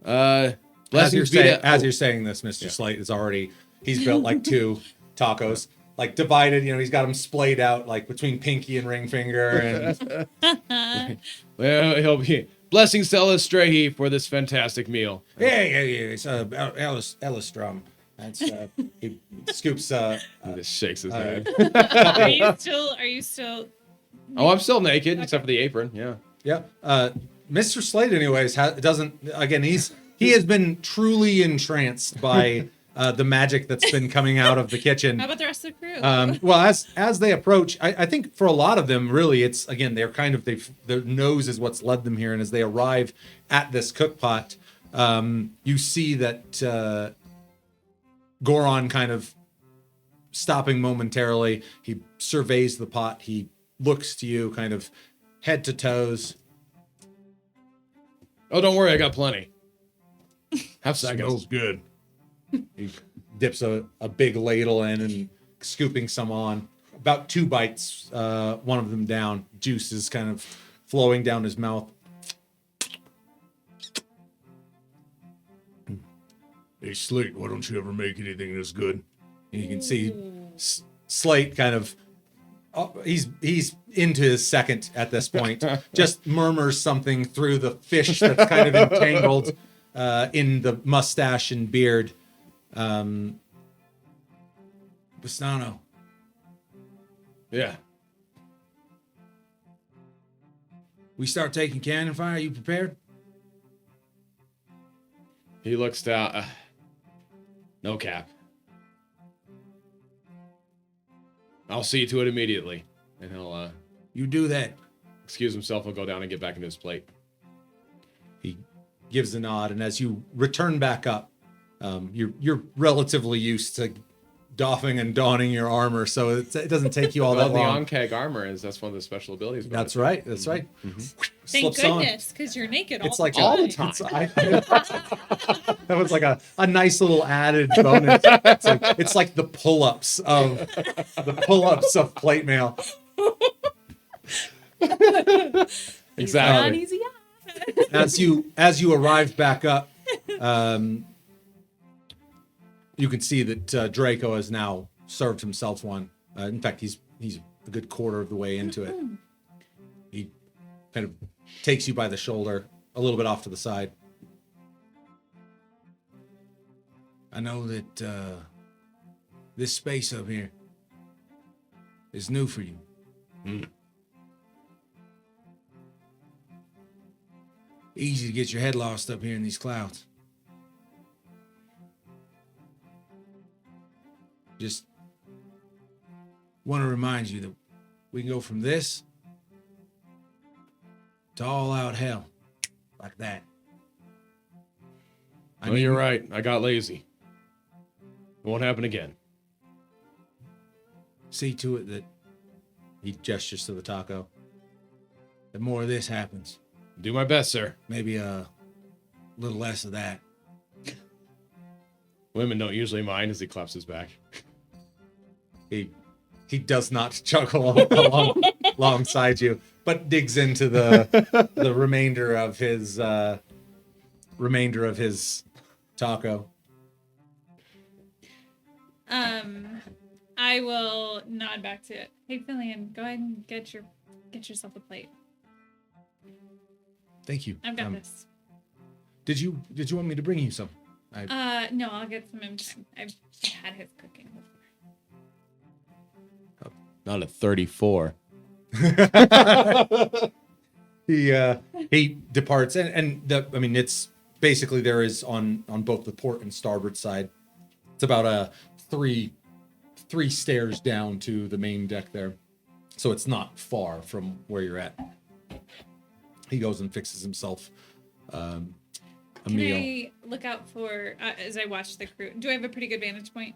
Blessings be to- As you're saying this, Mr. Slate is already, he's built like 2 tacos, like divided, he's got them splayed out like between pinky and ring finger. And Well, he'll be blessings to Elistrehi for this fantastic meal. Yeah. It's Elistrom. That's he scoops, He just shakes his head. Are you still Oh, I'm still naked except for the apron. Yeah. yeah. Mr. Slate, anyways, doesn't, again, he has been truly entranced by the magic that's been coming out of the kitchen. how about the rest of the crew? Well, as they approach, I think for a lot of them, really, it's again they're kind of their nose is what's led them here, and as they arrive at this cook pot, you see that Goron kind of stopping momentarily. He surveys the pot. He looks to you, kind of head to toes. Oh, don't worry, I got plenty. Have smells seconds. good. He dips a big ladle in and scooping some on. About 2 bites, one of them down. Juice is kind of flowing down his mouth. Hey, Slate, why don't you ever make anything this good? And you can see Slate kind of, he's into his second at this point. Just murmurs something through the fish that's kind of entangled in the mustache and beard. Bastano, Yeah. we start taking cannon fire. You prepared? He looks down. No cap. I'll see to it immediately. And he'll You do that. excuse himself. He'll go down and get back into his plate. He gives a nod, and as you return back up, you're relatively used to doffing and donning your armor, so it doesn't take you all Well, that the long. Onkeg armor that's one of the special abilities. about That's it. right. That's right. Thank Slips on. goodness, because you're naked all It's the like time. all the time. That was like a nice little added bonus. It's like the pull-ups of plate mail. Exactly. Easy on. As you arrive back up, you can see that Draco has now served himself one. In fact, he's a good quarter of the way into it. He kind of takes you by the shoulder, a little bit off to the side. I know that this space up here is new for you. Easy to get your head lost up here in these clouds. Just want to remind you that we can go from this to all out hell like that. No, you're right. I got lazy. It won't happen again. See to it that He gestures to the taco. more of this happens. Do my best, sir. Maybe a little less of that. Women don't usually mind as he claps his back. He does not chuckle alongside you, but digs into the remainder of his taco. I will nod back to it. Hey, Fillion, go ahead and get yourself a plate. Thank you. I've got this. Did you want me to bring you some? No, I'll get some in time. I've had his cooking before. Not a 34. He departs, and it's basically there is on both the port and starboard side. It's about a three stairs down to the main deck there, so it's not far from where you're at. He goes and fixes himself a meal. Can I look out for as I watch the crew? Do I have a pretty good vantage point?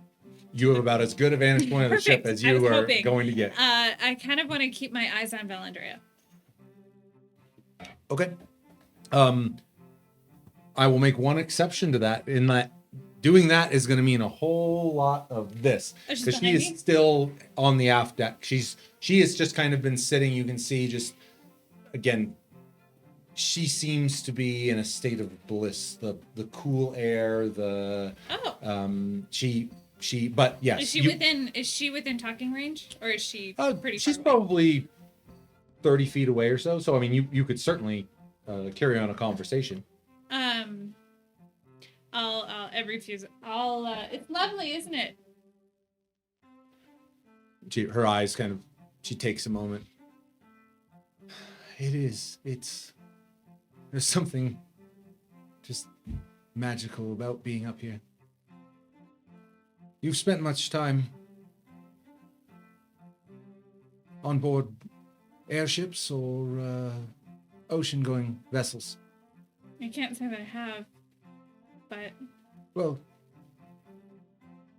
You have about as good a vantage point of the ship Perfect. as I was you are hoping. going to get. I kind of want to keep my eyes on Valandria. Okay. I will make one exception to that, in that doing that is going to mean a whole lot of this, Oh, she's because she behind is me? still on the aft deck. She has just kind of been sitting. You can see just again, she seems to be in a state of bliss. The cool air, but yes. Is she within talking range, or is she pretty She's far away? probably 30 feet away or so. So I mean, you could certainly carry on a conversation. I'll refuse. It's lovely, isn't it? Her eyes kind of. She takes a moment. It is. There's something just magical about being up here. You've spent much time on board airships or ocean-going vessels. I can't say that I have, but Well,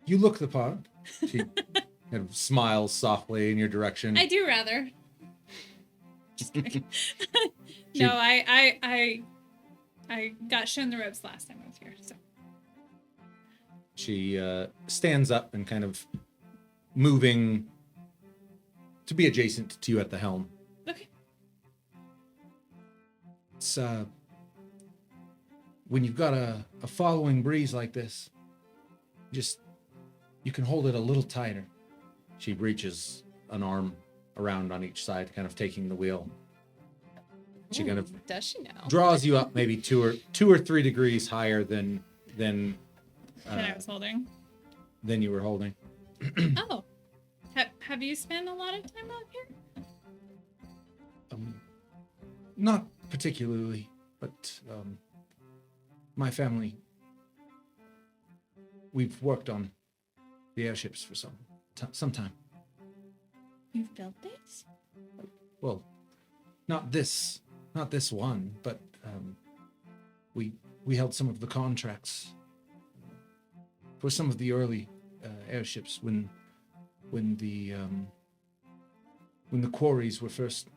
you look the part. She kind of smiles softly in your direction. I do rather. Just kidding. She- No, I got shown the ropes last time I was here, so. She stands up and kind of moving to be adjacent to you at the helm. Okay. It's when you've got a following breeze like this, you can hold it a little tighter. She reaches an arm around on each side, kind of taking the wheel. She kind of Does she know? draws you up maybe two or 3 degrees higher than That I was holding. you were holding. Oh. Have you spent a lot of time out here? Not particularly, but my family, we've worked on the airships for some time. You've built this? Well, not this one, but we held some of the contracts for some of the early airships when the quarries were first,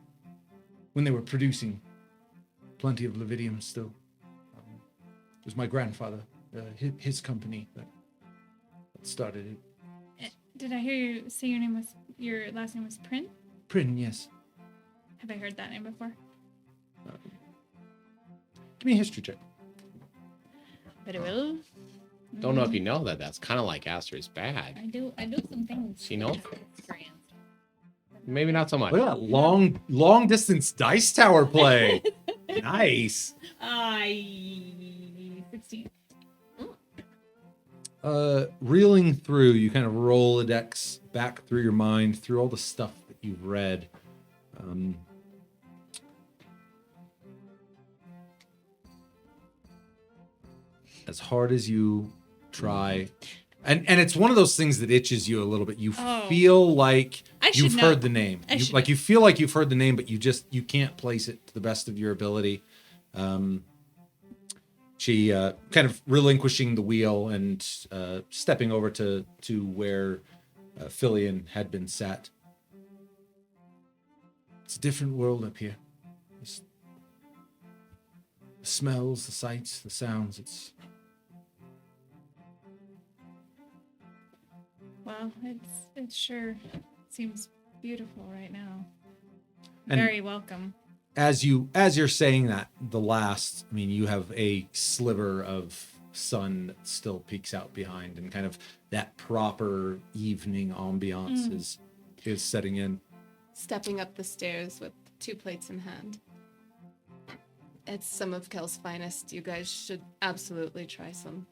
when they were producing plenty of Levidium still. It was my grandfather, his company that started it. Did I hear you say your last name was Prin? Prin, yes. Have I heard that name before? Give me a history check. Very well. Don't know if you know that. That's kind of like Aster's bad. I do some things. She knows. Maybe not so much. Look at that long distance dice tower play. Nice. 16. Reeling through, you kind of roll a dex back through your mind, through all the stuff that you've read. As hard as you try, and it's one of those things that itches you a little bit. You feel like you've heard the name. You feel like you've heard the name, but you can't place it to the best of your ability. She kind of relinquishing the wheel and stepping over to where Filion had been sat. It's a different world up here. The smells, the sights, the sounds. Well, it sure seems beautiful right now. And very welcome. As you're saying that, you have a sliver of sun that still peeks out behind, and kind of that proper evening ambiance is setting in. Stepping up the stairs with 2 plates in hand. It's some of Kel's finest. You guys should absolutely try some.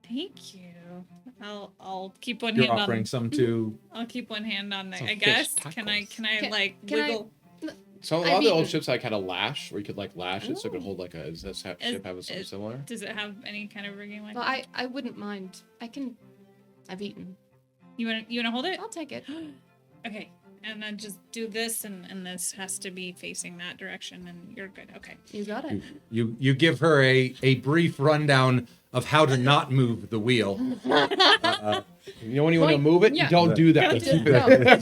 Thank you. I'll keep one You're hand offering on. some to. I'll keep one hand on the. Some I fish guess. tacos. Can I Can wiggle? So a lot I've of the old eaten. ships had a lash, where you could lash it, so it could hold like a. Does this ship have something similar? Does it have any kind of rigging like Well, that? I wouldn't mind. I've eaten. You wanna hold it? I'll take it. Okay. And then just do this, and this has to be facing that direction, and you're good. Okay. You got it. You give her a brief rundown of how to not move the wheel. You know when you want to move it, Yeah. you don't do that.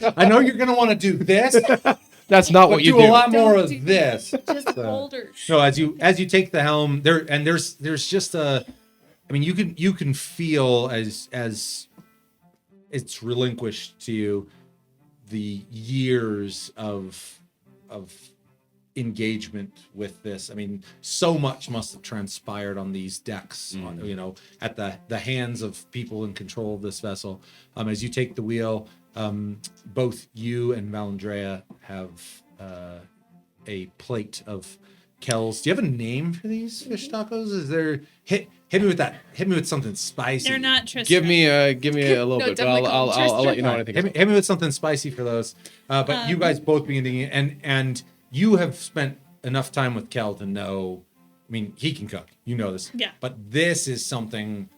No, I know you're gonna want to do this, That's not but what you do do. a lot more Don't of do- this. just hold her. No, as you take the helm, there's just you can feel as it's relinquished to you the years of engagement with this. I mean, so much must have transpired on these decks, at the hands of people in control of this vessel. As you take the wheel, both you and Valandrea have a plate of Kells. Do you have a name for these fish tacos? Is there hit me with that? Hit me with something spicy. They're not Tristan. Give me a little No, bit, but definitely I'll let you know when I think. Hit me with something spicy for those. But you guys both beginning and you have spent enough time with Kel to know. I mean, he can cook. You know this. Yeah. But this is something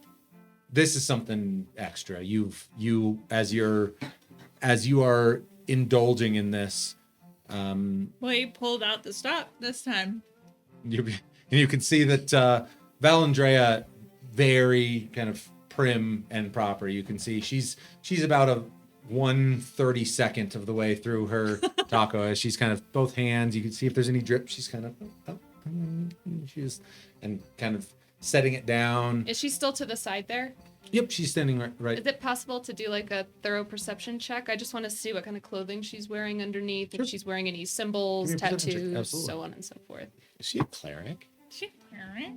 extra. As you are indulging in this. Well, he pulled out the stop this time. You can see that Valandrea, very kind of prim and proper. You can see she's about a 1/32 of the way through her taco as she's kind of both hands. You can see if there's any drip. She's kind of she's and kind of setting it down. Is she still to the side there? Yep, she's standing right. Is it possible to do like a thorough perception check? I just want to see what kind of clothing she's wearing underneath, Sure. if she's wearing any symbols, Give me a perception check, tattoos, absolutely. so on and so forth. Is she a cleric?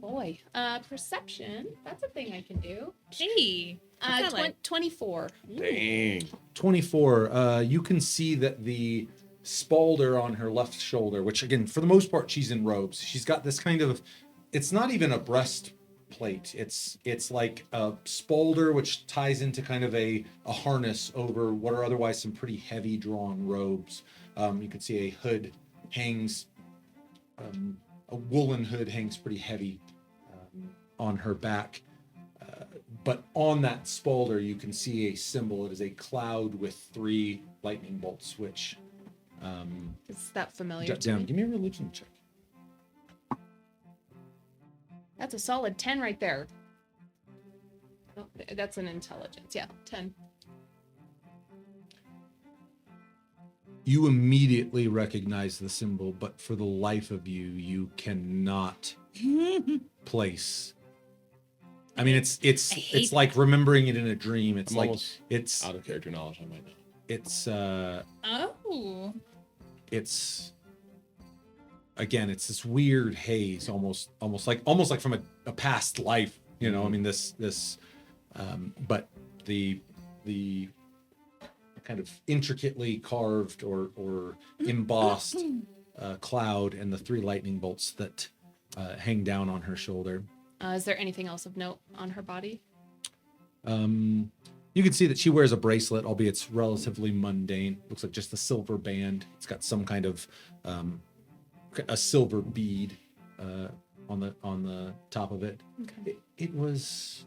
Boy, perception, that's a thing I can do. Gee. What's that like? 24. Dang. 24. You can see that the spalder on her left shoulder, which again, for the most part, she's in robes. She's got this kind of, it's not even a breastplate. It's like a spalder, which ties into kind of a harness over what are otherwise some pretty heavy drawn robes. You can see a hood hangs, a woolen hood hangs pretty heavy on her back. But on that spalder, you can see a symbol. It is a cloud with 3 lightning bolts, which Is that familiar jot to down. me? Give me a religion check. That's a solid 10 right there. Oh, that's an intelligence. Yeah, 10. You immediately recognize the symbol, but for the life of you, you cannot place. I mean, it's like remembering it in a dream. It's I'm like almost it's out of character knowledge. I might know. Oh. It's again, it's this weird haze, almost like from a past life. I mean, this but the kind of intricately carved or embossed cloud and the 3 lightning bolts that hang down on her shoulder. Is there anything else of note on her body? You can see that she wears a bracelet, albeit it's relatively mundane. Looks like just a silver band. It's got some kind of a silver bead on the top of it. Okay. It was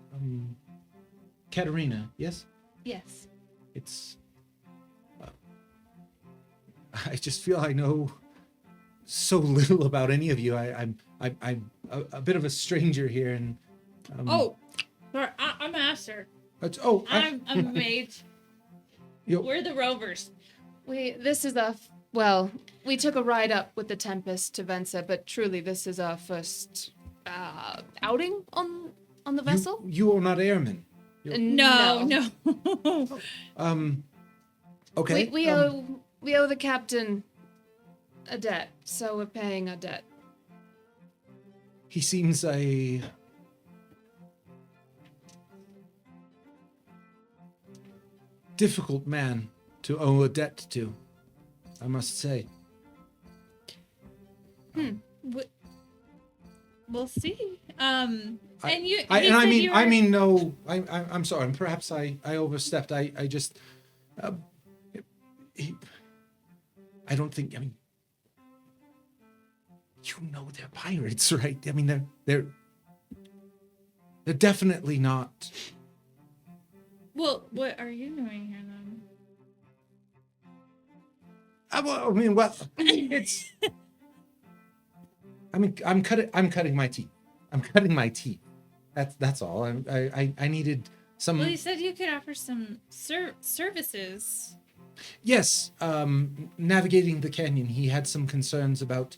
Katerina, yes? Yes. It's I just feel I know so little about any of you. I'm a bit of a stranger here, and Sorry, I'm Master. I'm I'm a mage. Yo. We're the Rovers. We took a ride up with the Tempest to Vensa, but truly this is our first outing on the vessel. You are not airmen. No. Okay. We owe the captain a debt, so we're paying a debt. He seems a difficult man to owe a debt to, I must say. We'll see. I'm sorry. Perhaps I overstepped. I just, I don't think. I mean, you know they're pirates, right? I mean, they're definitely not. Well, what are you doing here then? It's. I'm cutting my teeth. I'm cutting my teeth. That's all. I needed some. Well, you said you could offer some services. Yes, navigating the canyon. He had some concerns about.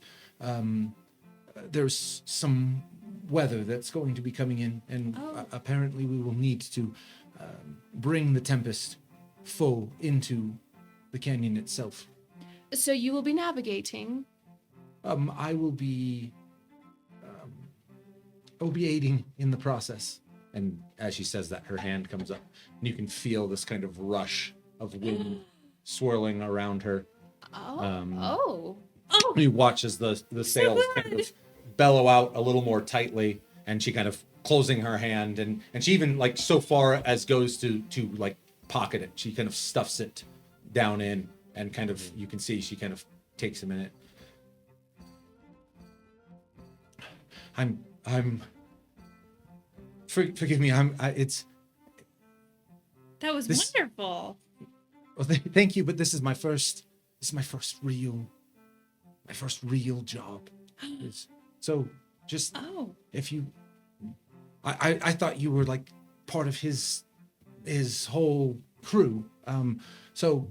There's some weather that's going to be coming in, and apparently we will need to bring the Tempest full into the canyon itself. So you will be navigating. I will be aiding in the process. And as she says that, her hand comes up, and you can feel this kind of rush of wind swirling around her. You watch as the sails kind of bellow out a little more tightly, and she kind of closing her hand, and she even like so far as goes to like pocket it. She kind of stuffs it down in, and kind of you can see she kind of takes a minute. Forgive me. It's. That was wonderful. Well, thank you, but this is my first real job. So just if you, I thought you were like part of his whole crew. So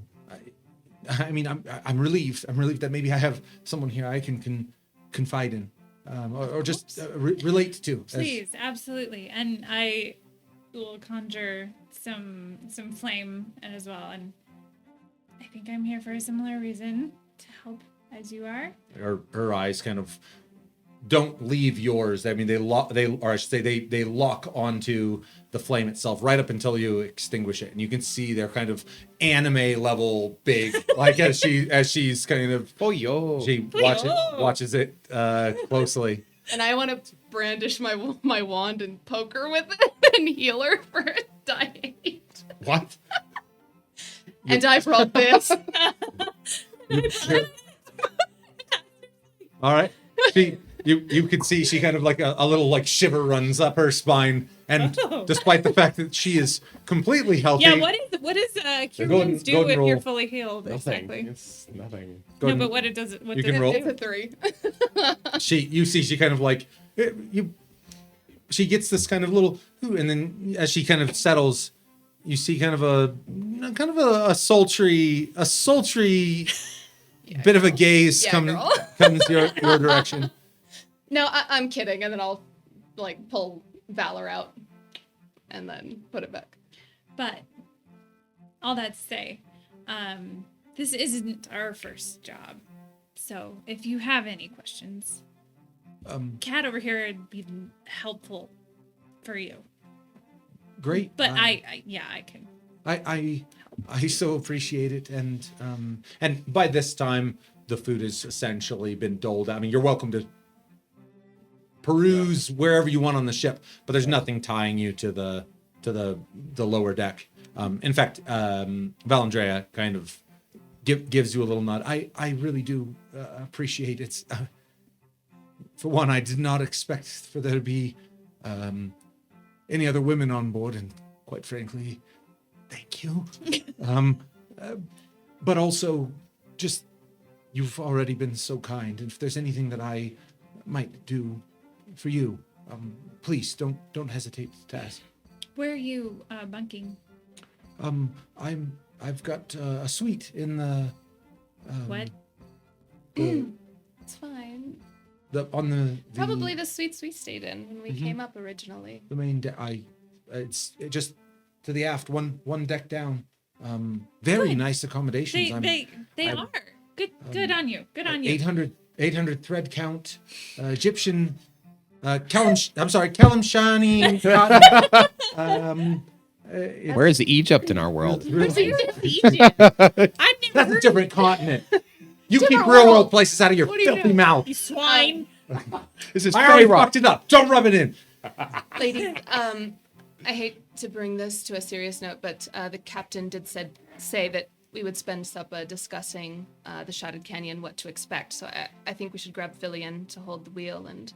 I mean, I'm relieved. I'm relieved that maybe I have someone here I can confide in, or just relate to. Please, absolutely. And I will conjure some flame as well. And I think I'm here for a similar reason, to help as you are. Her eyes kind of don't leave yours. I mean, they lock onto the flame itself right up until you extinguish it, and you can see they're kind of anime level big, like as she's kind of watches it closely. And I want to brandish my wand and poke her with it and heal her for a die. What? And I brought this. All right. You can see she kind of like a little like shiver runs up her spine, and despite the fact that she is completely healthy. Yeah, what does cure wounds do if you're fully healed? Nothing. Exactly. It's nothing. No, but what it does? What You does can it roll. do? It's a 3. She kind of like she gets this kind of little, and then as she kind of settles, you see kind of a sultry bit of a gaze comes your direction. No, I'm kidding, and then I'll like pull Valor out and then put it back. But all that to say, this isn't our first job. So if you have any questions, Kat over here would be helpful for you. Great. But I can. I so appreciate it, and by this time the food has essentially been doled out. I mean, you're welcome to peruse wherever you want on the ship, but there's nothing tying you to the lower deck. In fact, Valandrea kind of gives you a little nod. I really do appreciate it. For one, I did not expect for there to be any other women on board, and quite frankly, thank you. But also, just you've already been so kind, and if there's anything that I might do for you, please don't hesitate to ask. Where are you bunking? I've got a suite in the. What? It's fine. The Probably the suite we stayed in when we came up originally. the main deck. It's just to the aft, one deck down. Very nice accommodations. They are good on you. Good on you. 800 thread count, Egyptian, Kalimshani cotton. Where is Egypt in our world? Where's Egypt? I've never That's a heard different continent. You keep Different real world. world places out of your What do you filthy do? mouth. you swine. This is I already Rock. fucked it up. Don't rub it in. Ladies, I hate to bring this to a serious note, but the captain did say that we would spend supper discussing the Shattered Canyon, what to expect. So I think we should grab Fillion to hold the wheel and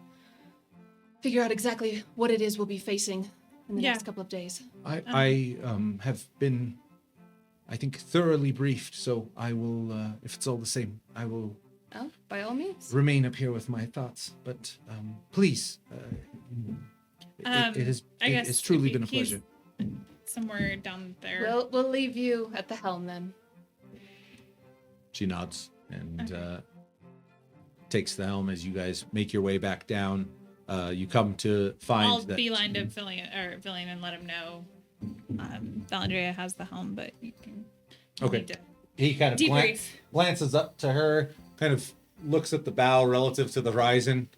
figure out exactly what it is we'll be facing in the next couple of days. I have been, I think, thoroughly briefed, so I will, if it's all the same, I will Oh, by all means. remain up here with my thoughts. But please, it's truly been a he's pleasure. Somewhere down there. We'll leave you at the helm then. She nods and takes the helm as you guys make your way back down. You come to find I'll that beeline to Villian and let him know. Valandria has the helm, but you can. Okay. need to He kind of Debrief. glances up to her, kind of looks at the bow relative to the horizon.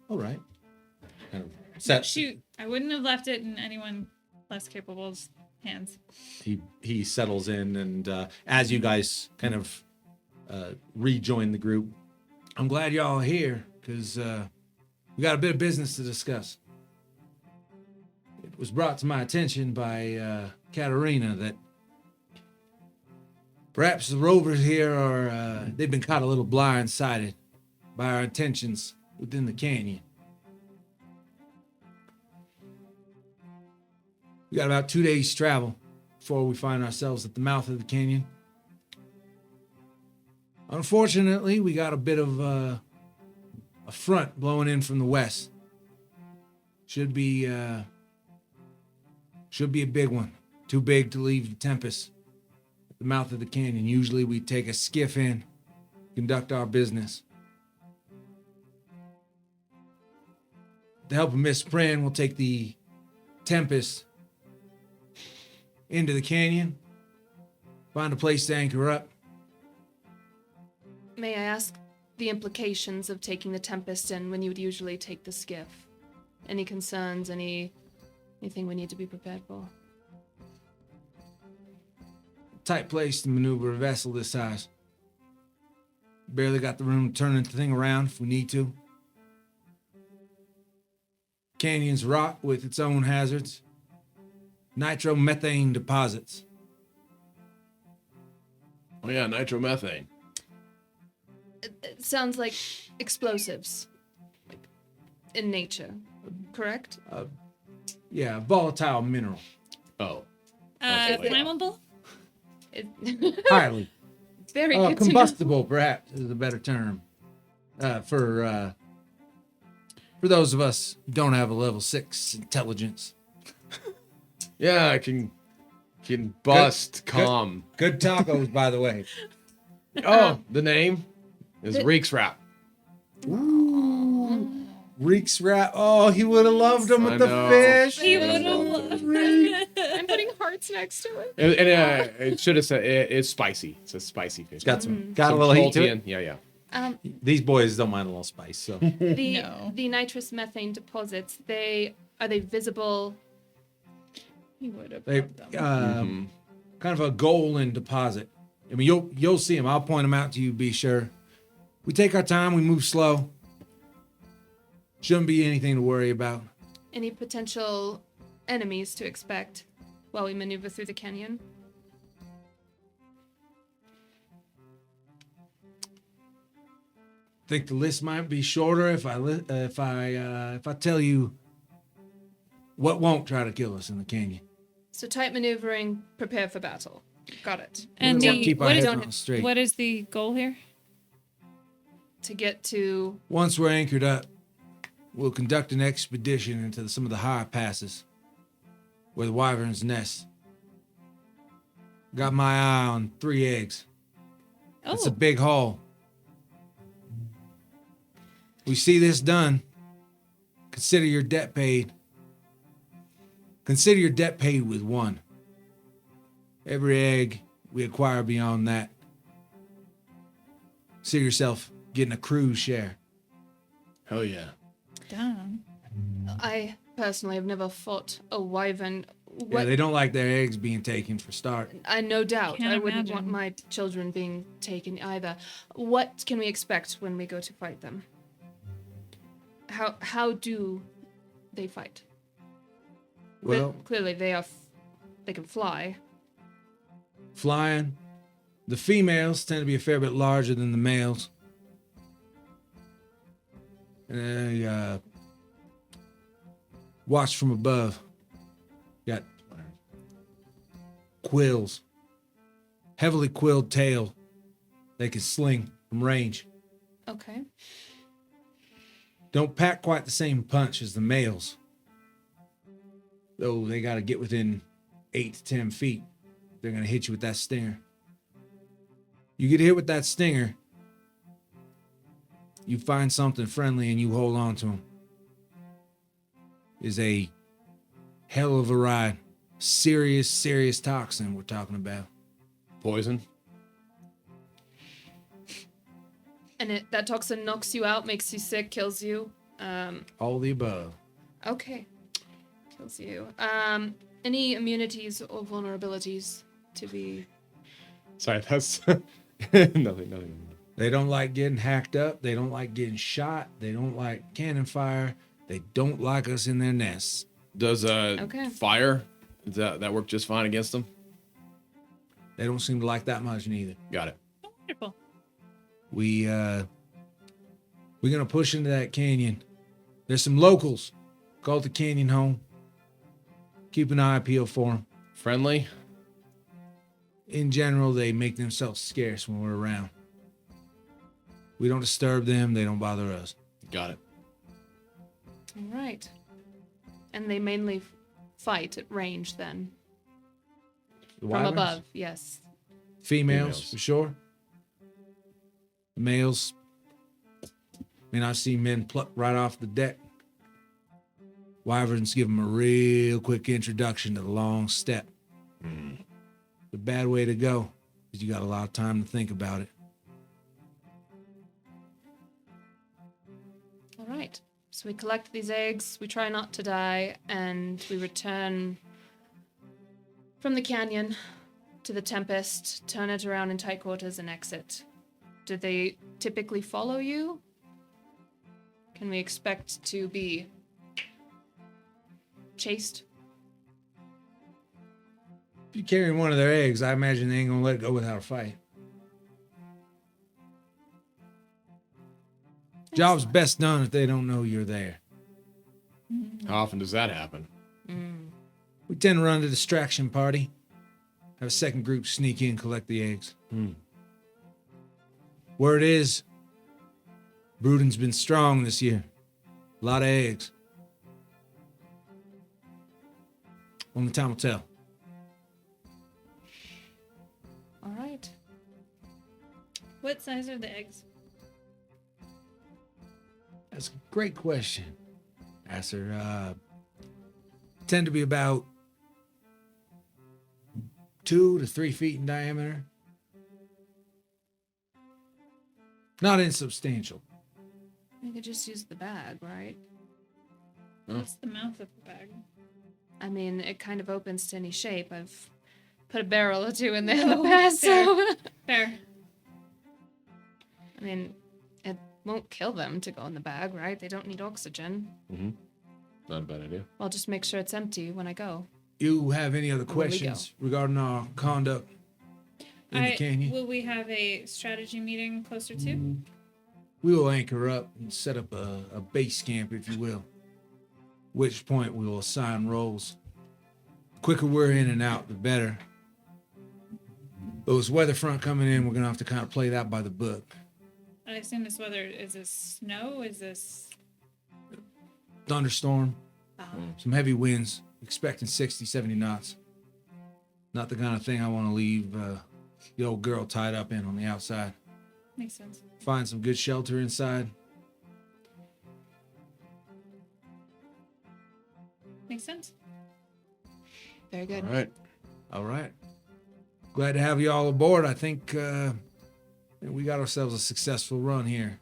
All right. Kind of Shoot, I wouldn't have left it in anyone less capable's hands. He settles in, and as you guys kind of rejoin the group, I'm glad y'all are here because we got a bit of business to discuss. It was brought to my attention by Katarina that perhaps the Rovers here are, they've been caught a little blindsided by our intentions within the canyon. We got about 2 days travel before we find ourselves at the mouth of the canyon. Unfortunately, we got a bit of a front blowing in from the west. Should be a big one. Too big to leave the Tempest at the mouth of the canyon. Usually we take a skiff in, conduct our business. With the help of Miss Pran, we'll take the Tempest into the canyon, find a place to anchor up. May I ask the implications of taking the Tempest in when you would usually take the skiff? Any concerns, anything we need to be prepared for? Tight place to maneuver a vessel this size. Barely got the room to turn the thing around if we need to. Canyon's rock with its own hazards. Nitromethane deposits. Oh yeah, nitromethane. It sounds like explosives in nature, correct? Yeah, volatile mineral. Oh. Flammable? Highly. Very good to know. Combustible, perhaps, is a better term. For those of us who don't have a level 6 intelligence. Yeah, I can bust calm. Good tacos, by the way. Oh, the name is Reeks Wrap. Reeks wrap. Oh, he would have loved them I with the know. fish. He would have loved I'm putting hearts next to it. And it should have said it's spicy. It's a spicy fish. it's got some Some a little heat to salty it. and- Yeah. These boys don't mind a little spice, so The nitrous methane deposits, are they visible? He would have They loved them. kind of a golden deposit. I mean, you'll see them. I'll point them out to you. Be sure. We take our time. We move slow. Shouldn't be anything to worry about. Any potential enemies to expect while we maneuver through the canyon? Think the list might be shorter if I tell you what won't try to kill us in the canyon. So tight maneuvering, prepare for battle. Got it. And We'll keep our what heads is, on straight. what is the goal here? To get to Once we're anchored up, we'll conduct an expedition into some of the higher passes where the wyverns nest. Got my eye on 3 eggs. Oh, It's a big haul. We see this done. Consider your debt paid. Consider your debt paid with 1. Every egg we acquire beyond that. See yourself getting a cruise share. Hell yeah. damn. I personally have never fought a wyvern. Yeah, What they don't like their eggs being taken for start. I no doubt. Can't I wouldn't want imagine. my children being taken either. What can we expect when we go to fight them? How do they fight? Well, Clearly they can fly. flying. The females tend to be a fair bit larger than the males. And they watch from above. Got quills. Heavily quilled tail they can sling from range. Okay. Don't pack quite the same punch as the males. Though they got to get within 8 to 10 feet. They're going to hit you with that stinger. You get hit with that stinger, you find something friendly and you hold on to them. Is a hell of a ride. serious toxin we're talking about. Poison. And that toxin knocks you out, makes you sick, kills you. All the above. Okay. Kills you. Any immunities or vulnerabilities to be... Sorry, that's nothing. They don't like getting hacked up. They don't like getting shot. They don't like cannon fire. They don't like us in their nests. Does Okay. fire, does that work just fine against them? They don't seem to like that much neither. Got it. Oh, wonderful. We're gonna push into that canyon. There's some locals. Call it the canyon home. Keep an eye peeled for them. Friendly? In general, they make themselves scarce when we're around. We don't disturb them. They don't bother us. Got it. All right. And they mainly fight at range then. The From wyverns? above, yes. Females, for sure. Males. I've seen men pluck right off the deck. Wyverns give them a real quick introduction to the long step. The bad way to go, because you got a lot of time to think about it. All right. So we collect these eggs, we try not to die, and we return from the canyon to the Tempest, turn it around in tight quarters, and exit. Do they typically follow you? Can we expect to be chased? If you're carrying one of their eggs, I imagine they ain't gonna let it go without a fight. Job's best done if they don't know you're there. How often does that happen? We tend to run the distraction party. Have a second group sneak in, collect the eggs. Word is, brooding's been strong this year. A lot of eggs. Only time will tell. All right. What size are the eggs? That's a great question, Asser. Tend to be about 2 to 3 feet in diameter. Not insubstantial. We could just use the bag, right? What's the mouth of the bag? I mean, it kind of opens to any shape. I've put a barrel or two in there in the past, so... Fair. I mean, it won't kill them to go in the bag, right? They don't need oxygen. Not a bad idea. I'll just make sure it's empty when I go. You have any other When we questions regarding our conduct in the canyon? Will we have a strategy meeting closer to? We will anchor up and set up a base camp, if you will. Which point we will assign roles. The quicker we're in and out, the better. Those weather front coming in, we're gonna have to kind of play that by the book. I assume this weather, is this snow? Is this... Thunderstorm, Oh, some heavy winds, expecting 60, 70 knots. Not the kind of thing I want to leave the old girl tied up in on the outside. makes sense. Find some good shelter inside. Makes sense. Very good. All right. All right. Glad to have you all aboard. I think we got ourselves a successful run here.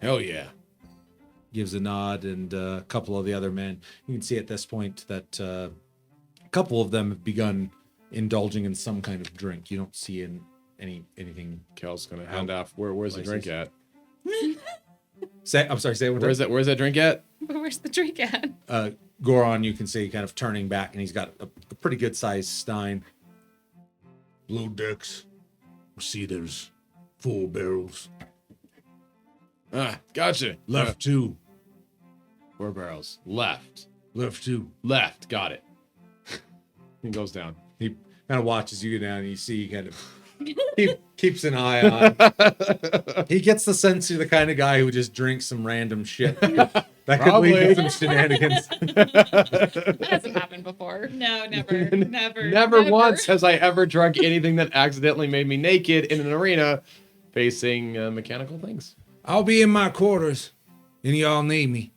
Hell yeah. Gives a nod, and a couple of the other men. You can see at this point that a couple of them have begun indulging in some kind of drink. You don't see anything. Kel's gonna hand off. Where's the drink at? I'm sorry. Say it one time. Where's that drink at? Where's the drink at? Goron, you can see kind of turning back, and he's got a pretty good sized stein. Below decks. See, there's 4 barrels. Ah, gotcha. Left 2. 4 barrels. Left. Left 2. Left. Got it. He goes down. He kind of watches you go down, and you see kind of he keeps an eye on. He gets the sense you're the kind of guy who just drinks some random shit that could lead to some shenanigans. That hasn't happened before. No, never. Never once has I ever drunk anything that accidentally made me naked in an arena facing mechanical things. I'll be in my quarters. Any y'all need me.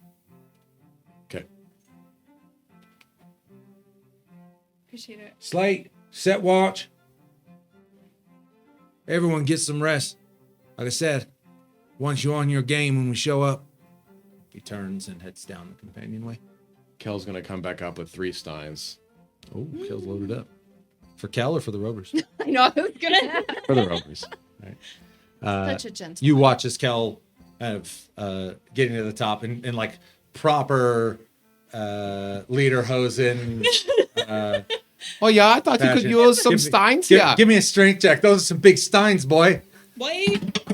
Okay. appreciate it. Slate, set watch. Everyone gets some rest. Like I said, once you're on your game when we show up. He turns and heads down the companionway. Kel's gonna come back up with 3 steins. Oh, Kel's loaded up. For Kel or for the Rovers? I know I was gonna. For the Rovers. Such a gentle. You watch as Kel kind of getting to the top in like proper lederhosen. Oh yeah, I thought you could Fashion. use some Give me- steins. Give, Yeah. give me a strength check. Those are some big steins, boy. Wait.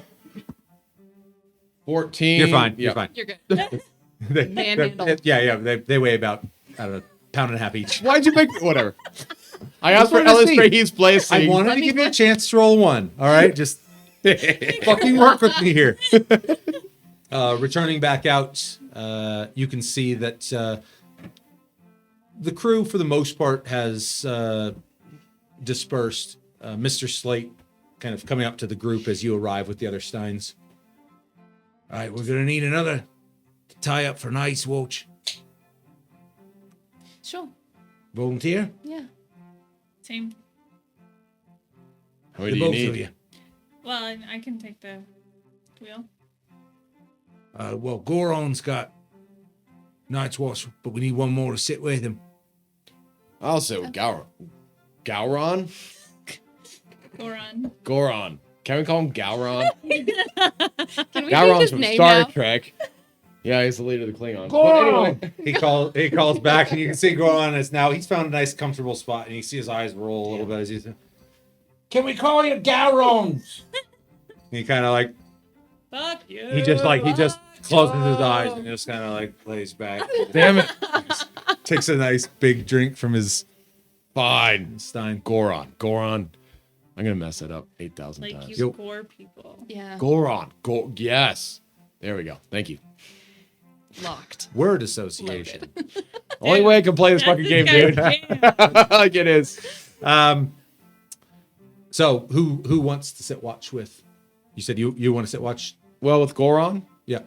14. You're fine. Yeah. You're fine. You're good. They- Manhandle. yeah. They weigh about, I don't know, pound and a half each. Why'd you make whatever? I asked for wanted to Ellis see. Trahey's place. I wanted to give you a chance to roll one. All right, just fucking work with me here. Returning back out, you can see that the crew, for the most part, has dispersed. Mr. Slate kind of coming up to the group as you arrive with the other Steins. All right, we're gonna need another to tie up for night's watch. Sure. Volunteer? Yeah. Same. How many The do you both need? of you. Well, I can take the wheel. Well, Goron's got night's watch, but we need one more to sit with him. I'll say Gowron. Gowron? Goron. Goron. Can we call him Gowron? Can we change Gowron's his from name Star now? Trek. Yeah, he's the leader of the Klingons. But Goron! anyway, He calls back, and you can see Goron is now. He's found a nice, comfortable spot, and you see his eyes roll a little bit as he's. Can we call you Garons? He kind of like Fuck you. he just closes his eyes and just kind of like lays back. damn it. Takes a nice big drink from his Fine. stein. Goron. Goron. I'm going to mess it up 8,000 Like times. you Yo. gore people. Yeah. Goron. Yes. There we go. Thank you. Locked. Word association. Only way I can play this fucking game, dude. Like it is. So who wants to sit watch with? You said you want to sit watch? Well, with Goron, Yeah.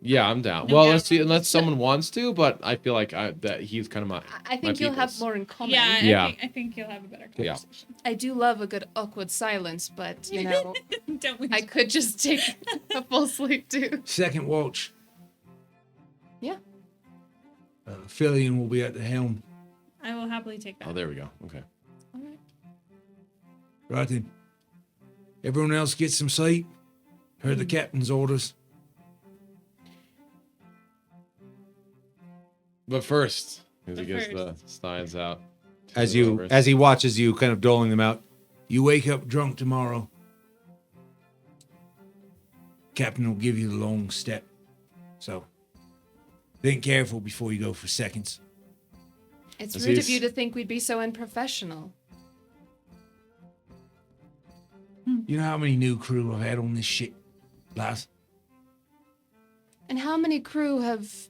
yeah, I'm down. No, Well, yeah. let's see, unless someone wants to, but I feel like that he's kind of my. I my think you'll have people's. more in common. Yeah, Yeah. I think you'll have a better Yeah. conversation. I do love a good awkward silence, but you know, Don't we? I could just take a full sleep too. Second watch. Yeah. Fillion will be at the helm. I will happily take that. Oh, there we go. Okay. All right. Right then. Everyone else get some sleep. Heard the captain's orders. But first, as he But gets first. the steins out. to As the you Rovers. as he watches you, kind of doling them out. You wake up drunk tomorrow. Captain will give you the long step. So, think careful before you go for seconds. It's As rude of he's- you to think we'd be so unprofessional. You know how many new crew I've had on this ship, lass? And how many crew have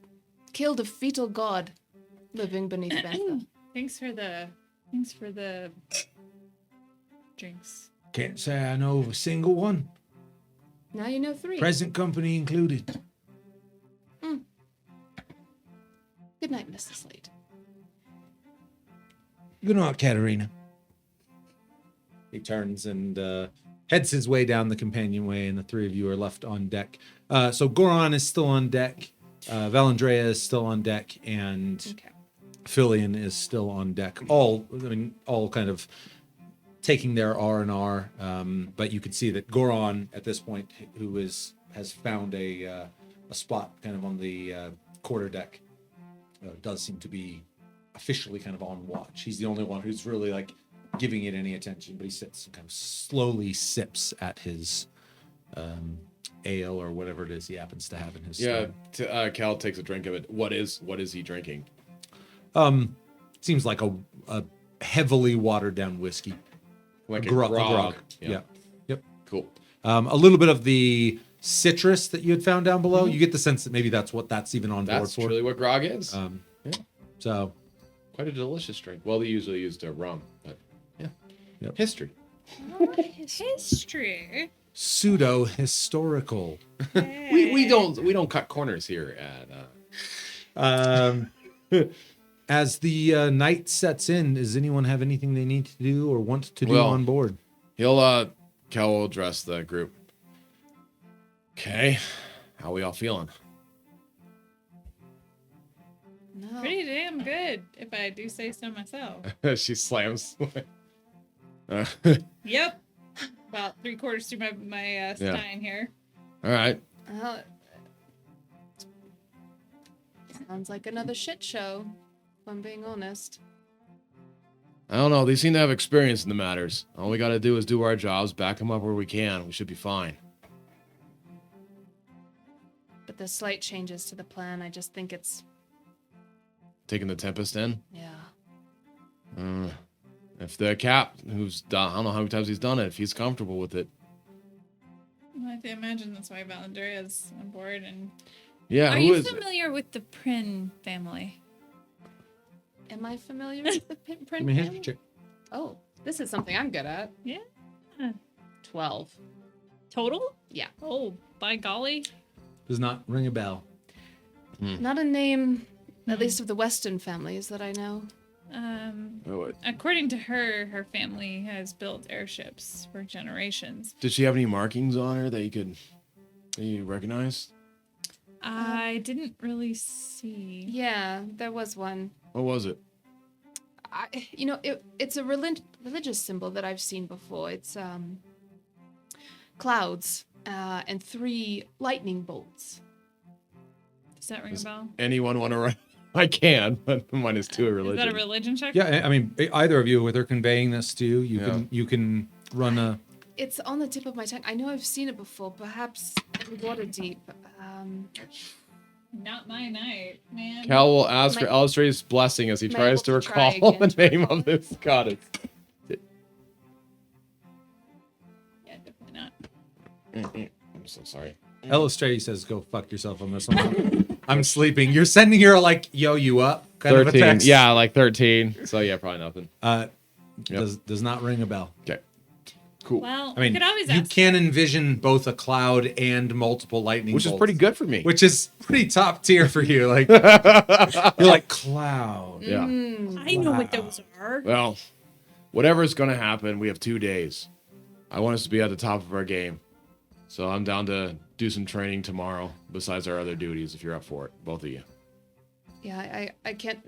killed a fetal god living beneath Vensa? Thanks for the drinks. Can't say I know of a single one, Now you know 3. present company included. Good night, Mrs. Slade. Good night, Katerina. He turns and heads his way down the companionway, and the three of you are left on deck. So Goron is still on deck, Valandrea is still on deck, and Okay. Fillion is still on deck. All kind of taking their R&R, but you can see that Goron at this point, who has found a spot kind of on the quarter deck, does seem to be officially kind of on watch. He's the only one who's really like giving it any attention, but he sits and kind of slowly sips at his ale or whatever it is he happens to have in his Yeah, stomach. Cal takes a drink of it. What is he drinking? Seems like a heavily watered down whiskey. Like a Grog. grog. Yeah. Yep. Cool. A little bit of the citrus that you had found down below. You get the sense that maybe that's even on board That's for. truly what grog is. So Quite a delicious drink. Well, they usually used rum, but yeah. Yep. History. History. pseudo historical. We don't cut corners here at. As the night sets in, does anyone have anything they need to do or want to do Well, on board? Cal will address the group. Okay, how we all feeling? No. Pretty damn good, if I do say so myself. She slams. Yep. About 3/4 through my stein here. All right. Well, sounds like another shit show, if I'm being honest. I don't know. They seem to have experience in the matters. All we got to do is do our jobs, back them up where we can. We should be fine. But there's slight changes to the plan. I just think it's, Taking the Tempest in. yeah. If the cap, who's done, I don't know how many times he's done it, if he's comfortable with it. Well, I have to imagine that's why Valendaria is on board. And Yeah, are who you is it? familiar with the Prin family? Am I familiar with the print Give me a history family? check. Oh, this is something I'm good at. Yeah. 12. Total? Yeah. Oh, by golly. Does not ring a bell. Not a name, at least of the Weston families that I know. According to her, her family has built airships for generations. Did she have any markings on her that you recognized? I didn't really see. Yeah, there was one. What was it? It's a religious symbol that I've seen before. It's clouds and 3 lightning bolts. Does that ring a bell? Anyone want to run? I can, but mine is too a Is religion. that a religion check? Yeah, I mean, either of you, with her conveying this to you, you can run a. It's on the tip of my tongue. I know I've seen it before, perhaps in Waterdeep. Not my night, man. Cal will ask Am for I- Alistair's blessing as he am I tries to able to try recall the again to name recall? of this goddess. Yeah, definitely not. I'm so sorry. Illustrator says, "Go fuck yourself on this one." I'm sleeping. You're sending her like "yo you up" kind of a 13. text. Yeah, like 13. So yeah, probably nothing. Does not ring a bell. Okay. Cool. Well, I mean, could always you ask. can envision both a cloud and multiple lightning Which is bolts, pretty good for me. Which is pretty top tier for you. Like you're like cloud. Yeah. I know what those are. Well, whatever's going to happen, we have 2 days. I want us to be at the top of our game. So I'm down to do some training tomorrow besides our other duties if you're up for it, both of you. Yeah, I can't.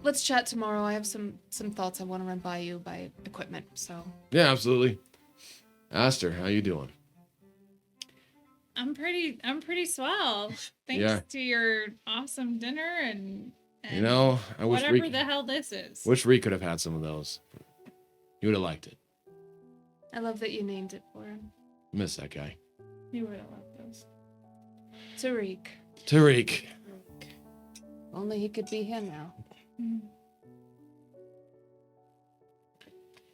Let's chat tomorrow. I have some thoughts I want to run by you by equipment. So Yeah, absolutely. Aster, how you doing? I'm pretty swell. Thanks Yeah. to your awesome dinner and You know, I wish whatever Reek, the hell this is. wish Reek could have had some of those. You would have liked it. I love that you named it for him. Miss that guy. You would have loved those. Tariq. Tariq. Only he could be here now.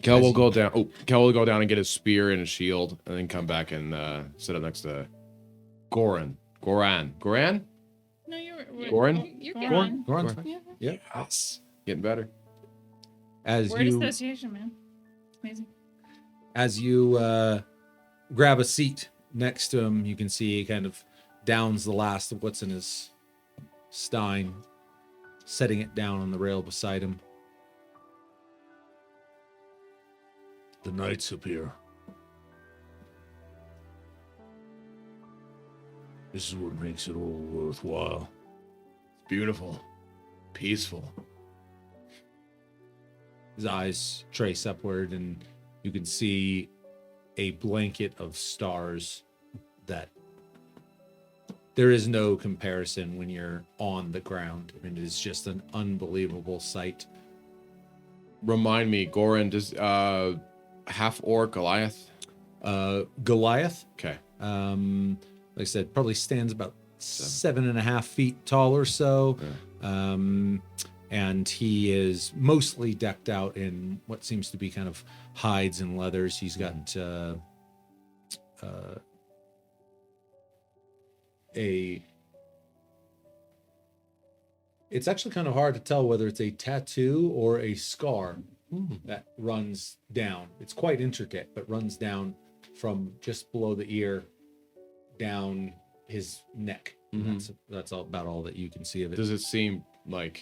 Kel will go down. Oh, Kel will go down and get his spear and his shield, and then come back and sit up next to Goran. No, you're Goran? You're Goran? Goran. Goran's Goran. fine. Yeah. Yeah. Yes. Getting better. As Word you association, man. Amazing. as you grab a seat next to him, you can see he kind of downs the last of what's in his stein, setting it down on the rail beside him. The knights appear. This is what makes it all worthwhile. Beautiful. Peaceful. His eyes trace upward, and you can see a blanket of stars that there is no comparison when you're on the ground. I mean, it is just an unbelievable sight. Remind me, Goran, does half orc Goliath? Goliath, Okay. like I said, probably stands about 7.5 feet tall or so. And he is mostly decked out in what seems to be kind of hides and leathers. He's got it's actually kind of hard to tell whether it's a tattoo or a scar that runs down. It's quite intricate, but runs down from just below the ear down his neck. That's about all that you can see of it. Does it seem like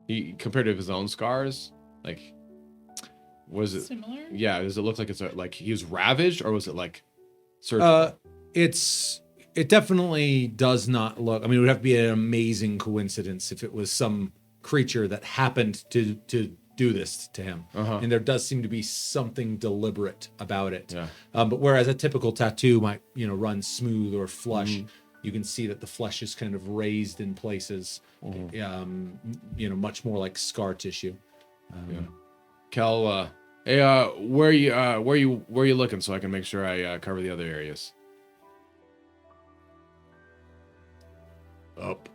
he compared to his own scars, like, was it Similar? Yeah, does it look like it's like he was ravaged, or was it like surgical? It definitely does not look. I mean, it would have to be an amazing coincidence if it was some creature that happened to do this to him. And there does seem to be something deliberate about it. Yeah. But whereas a typical tattoo might, run smooth or flush, you can see that the flesh is kind of raised in places, much more like scar tissue. Kel, hey, where are you looking so I can make sure I cover the other areas? Up.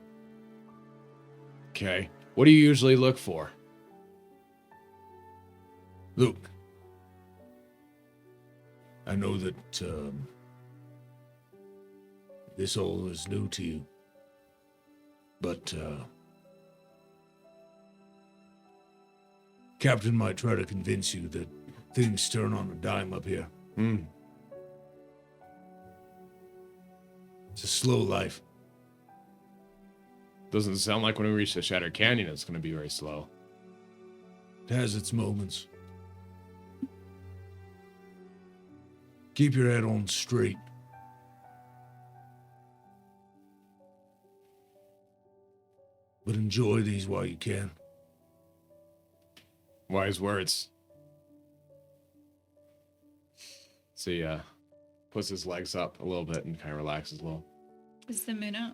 Okay. What do you usually look for? Look, I know that this all is new to you, but Captain might try to convince you that things turn on a dime up here. It's a slow life. Doesn't sound like when we reach the Shattered Canyon it's going to be very slow. It has its moments. Keep your head on straight. But enjoy these while you can. Wise words. So he puts his legs up a little bit and kind of relaxes a little. Is the moon out?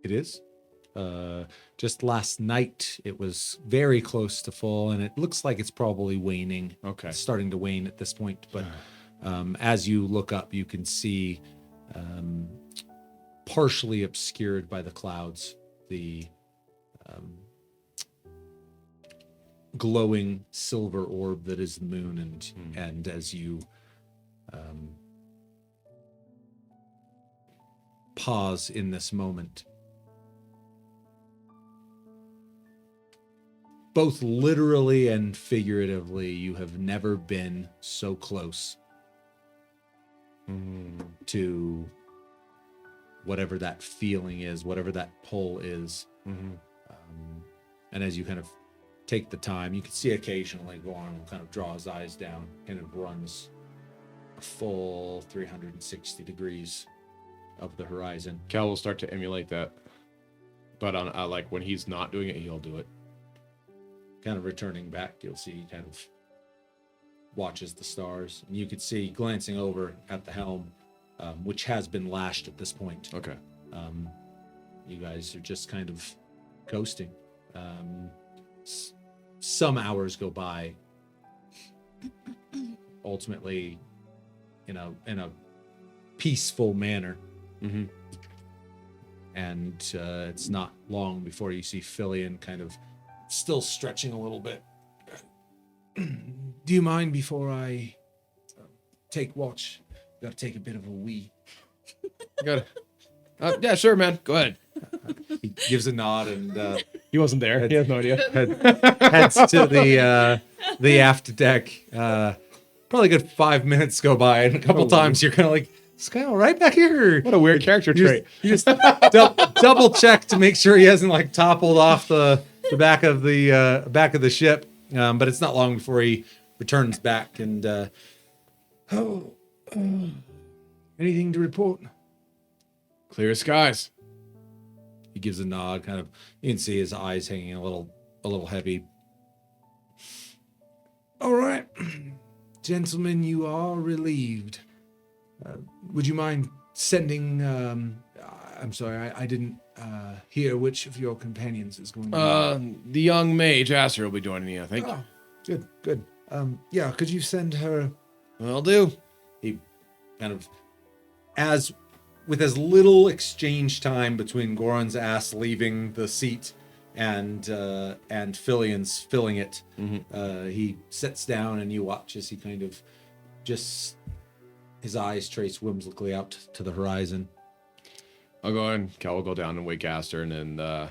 It is. Just last night, it was very close to full, and it looks like it's probably waning. Okay. It's starting to wane at this point, but as you look up, you can see, partially obscured by the clouds, the glowing silver orb that is the moon, and as you pause in this moment, both literally and figuratively, you have never been so close to whatever that feeling is, whatever that pull is. And as you kind of take the time, you can see occasionally Goran will kind of draw his eyes down, kind of runs a full 360 degrees of the horizon. Cal will start to emulate that, but on like when he's not doing it, he'll do it. Kind of returning back, you'll see he kind of watches the stars, and you could see glancing over at the helm, which has been lashed at this point. Okay. You guys are just kind of coasting. Some hours go by. Ultimately, in a peaceful manner. And it's not long before you see Filion kind of still stretching a little bit. Do you mind before I take watch? Gotta take a bit of a wee. Got it. Yeah, sure, man. Go ahead. He gives a nod and He wasn't there. He has no idea. heads to the aft deck. Probably a good 5 minutes go by, and a couple times you're kind of like, "Is this guy all right back here?" What a weird character trait. You just double check to make sure he hasn't like toppled off the back of the ship. But it's not long before he returns back and anything to report? Clear skies. he gives a nod. Kind of, you can see his eyes hanging a little heavy. All right, gentlemen, you are relieved. Would you mind sending? I'm sorry, I didn't hear which of your companions is going to. The young mage Aster will be joining you, I think. Oh, good. Yeah, could you send her? Will do. He kind of, with as little exchange time between Goran's ass leaving the seat and Filion's filling it, he sits down and you watch as he kind of just, his eyes trace whimsically out to the horizon. I'll go and Cal will go down and wake Aster, and then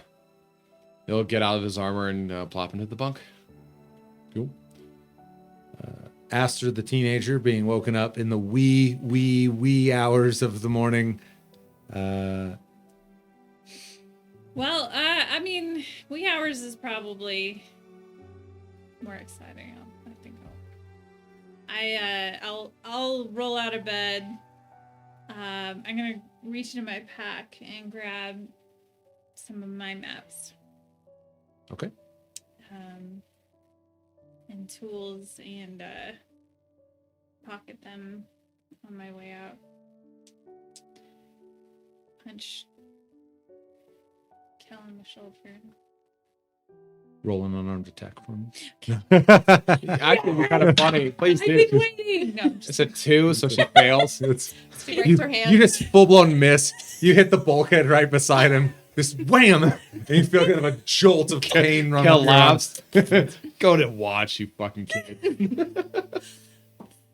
he'll get out of his armor and plop into the bunk. Cool. Aster, the teenager, being woken up in the wee hours of the morning. What Well, I mean, wee hours is probably more exciting. I think I'll roll out of bed. I'm gonna reach into my pack and grab some of my maps. Okay. And tools and pocket them on my way out. Punch Cal on the shoulder. Roll an unarmed attack for me. Actually, you're kind of funny. Please I've do. been waiting. No, I'm just It's a 2, so she fails. She breaks her hand. You just full blown miss. You hit the bulkhead right beside him. Just wham! And you feel kind of a jolt of pain run Kel up your arm. laughs. Go to watch, you fucking kid.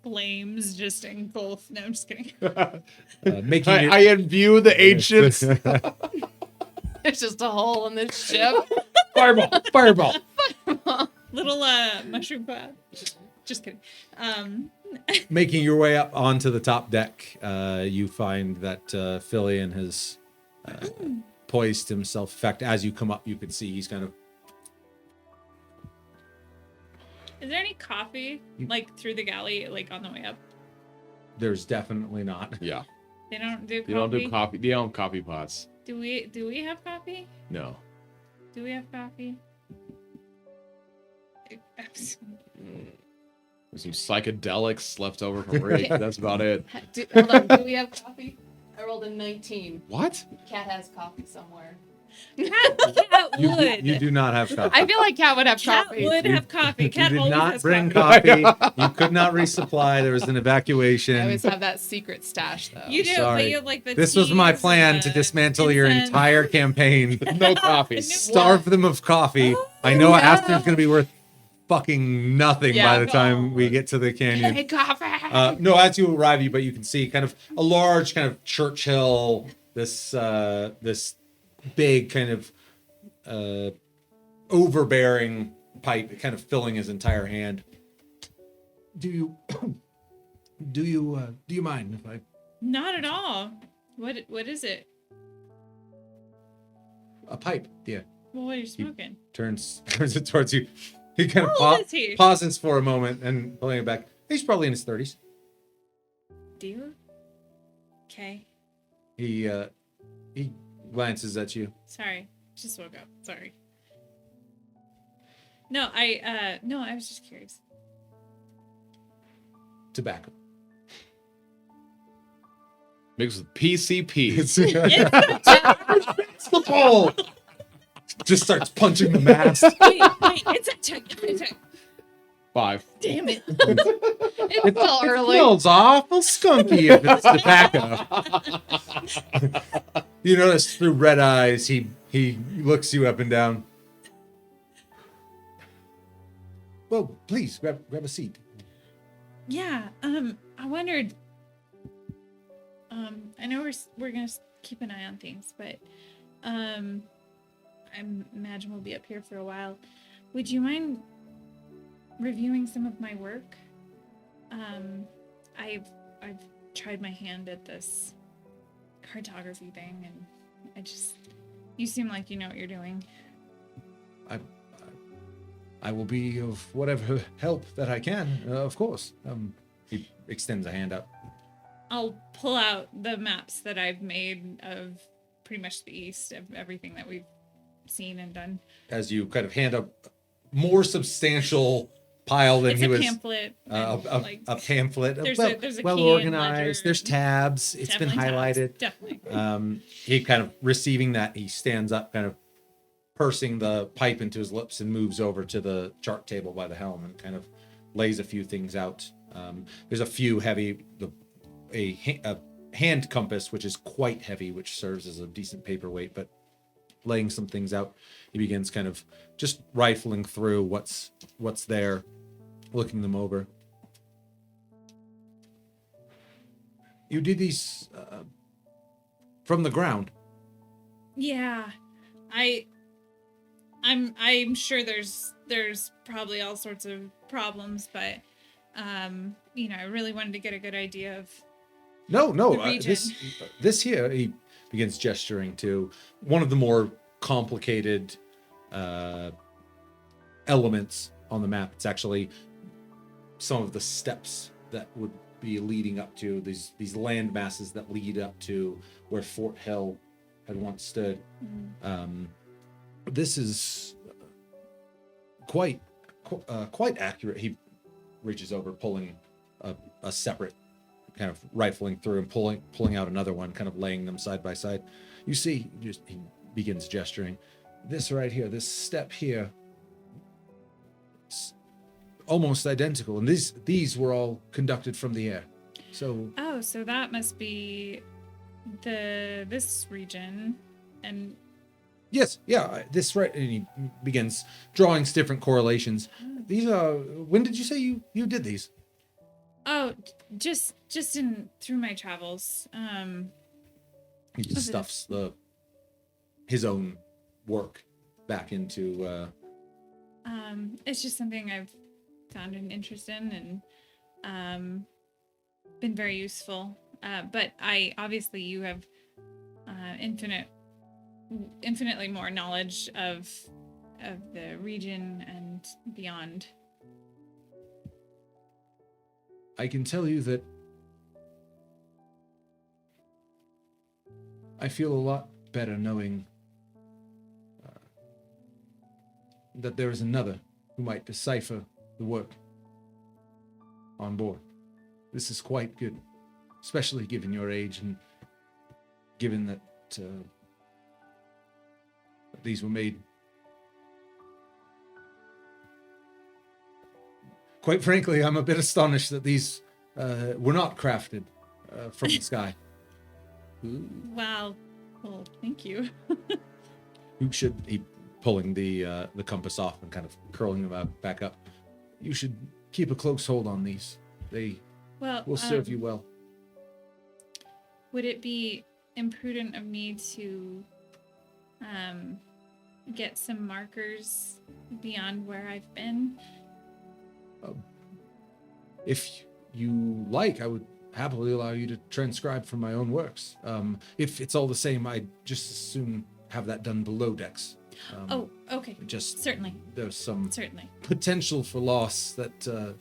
flames just engulf. No, I'm just kidding. Making it, I imbue the ancients. There's just a hole in this ship. Fireball. Fireball. Little mushroom cloud. Just kidding. making your way up onto the top deck, you find that Filian has poised himself. In fact, as you come up, you can see he's kind of. Is there any coffee like through the galley, like on the way up? There's definitely not. Yeah. They don't do coffee. You don't do coffee. They don't have coffee pots. Do we have coffee? No. Do we have coffee? There's some psychedelics left over from Rick. That's about it. Hold on, do we have coffee? I rolled a 19. What? Cat has coffee somewhere. Cat would. You do not have coffee. I feel like Cat would have Cat coffee. would have coffee. Cat You did always not has bring coffee. coffee. You could not resupply. There was an evacuation. I always have that secret stash though. You do, Sorry. but you have like the This was my teas plan and to the dismantle your incense. entire campaign. No coffee. Starve them of coffee. I know Aster's going to be worth fucking nothing Yeah. by the time we get to the canyon. Hey, coffee. No, as you arrive, but you can see kind of a large kind of Churchill, this big kind of overbearing pipe, kind of filling his entire hand. Do you mind if I? Not at all. What is it? A pipe, yeah. Well, what are you smoking? Turns it towards you. He kind of How old is he? pauses for a moment and pulling it back. He's probably in his 30s. Dear? Okay. He glances at you. Sorry. Just woke up. Sorry. No, I was just curious. Tobacco. Mixed with PCP. It's the ball. Just starts punching the mast. Wait, it's a 5. damn it. It's still early. Smells awful skunky if it's tobacco. You notice through red eyes, he looks you up and down. Well, please grab a seat. Yeah, I wondered. I know we're gonna keep an eye on things, but I imagine we'll be up here for a while. Would you mind reviewing some of my work? I've tried my hand at this cartography thing, and you seem like you know what you're doing. I will be of whatever help that I can, of course. He extends a hand out. I'll pull out the maps that I've made of pretty much the east of everything that we've seen and done. As you kind of hand a more substantial pile than It's he a was. pamphlet. and, like, A pamphlet. There's well, a key and well organized. ledger. There's tabs. It's been Definitely tabs. highlighted. Definitely. He kind of receiving that, he stands up, kind of pursing the pipe into his lips, and moves over to the chart table by the helm and kind of lays a few things out. There's a few heavy, a hand compass, which is quite heavy, which serves as a decent paperweight, but laying some things out, he begins kind of just rifling through what's there, looking them over. You did these from the ground. Yeah, I'm sure there's probably all sorts of problems, but I really wanted to get a good idea of. No, The region. this here, he begins gesturing to one of the more complicated elements on the map. It's actually some of the steps that would be leading up to these land masses that lead up to where Fort Hill had once stood. This is quite accurate. He reaches over, pulling a separate, kind of rifling through and pulling out another one, kind of laying them side by side. You see, he begins gesturing. This right here, this step here, it's almost identical, and these were all conducted from the air. So so that must be this region, and yes, yeah, this right, and he begins drawing different correlations. These are. When did you say you did these? oh, just through my travels. He just stuffs his own work back into. It's just something I've found an interest in and been very useful. But you have infinitely more knowledge of the region and beyond. I can tell you that I feel a lot better knowing that there is another who might decipher the work on board. This is quite good, especially given your age and given that these were made. Quite frankly, I'm a bit astonished that these were not crafted from the sky. Wow. Well, thank you. You should. He pulling the compass off and kind of curling them back up. You should keep a close hold on these. They will serve you well. Would it be imprudent of me to get some markers beyond where I've been? If you like, I would happily allow you to transcribe from my own works. If it's all the same, I'd just as soon have that done below decks. Okay. Just certainly. There's some Certainly. potential for loss that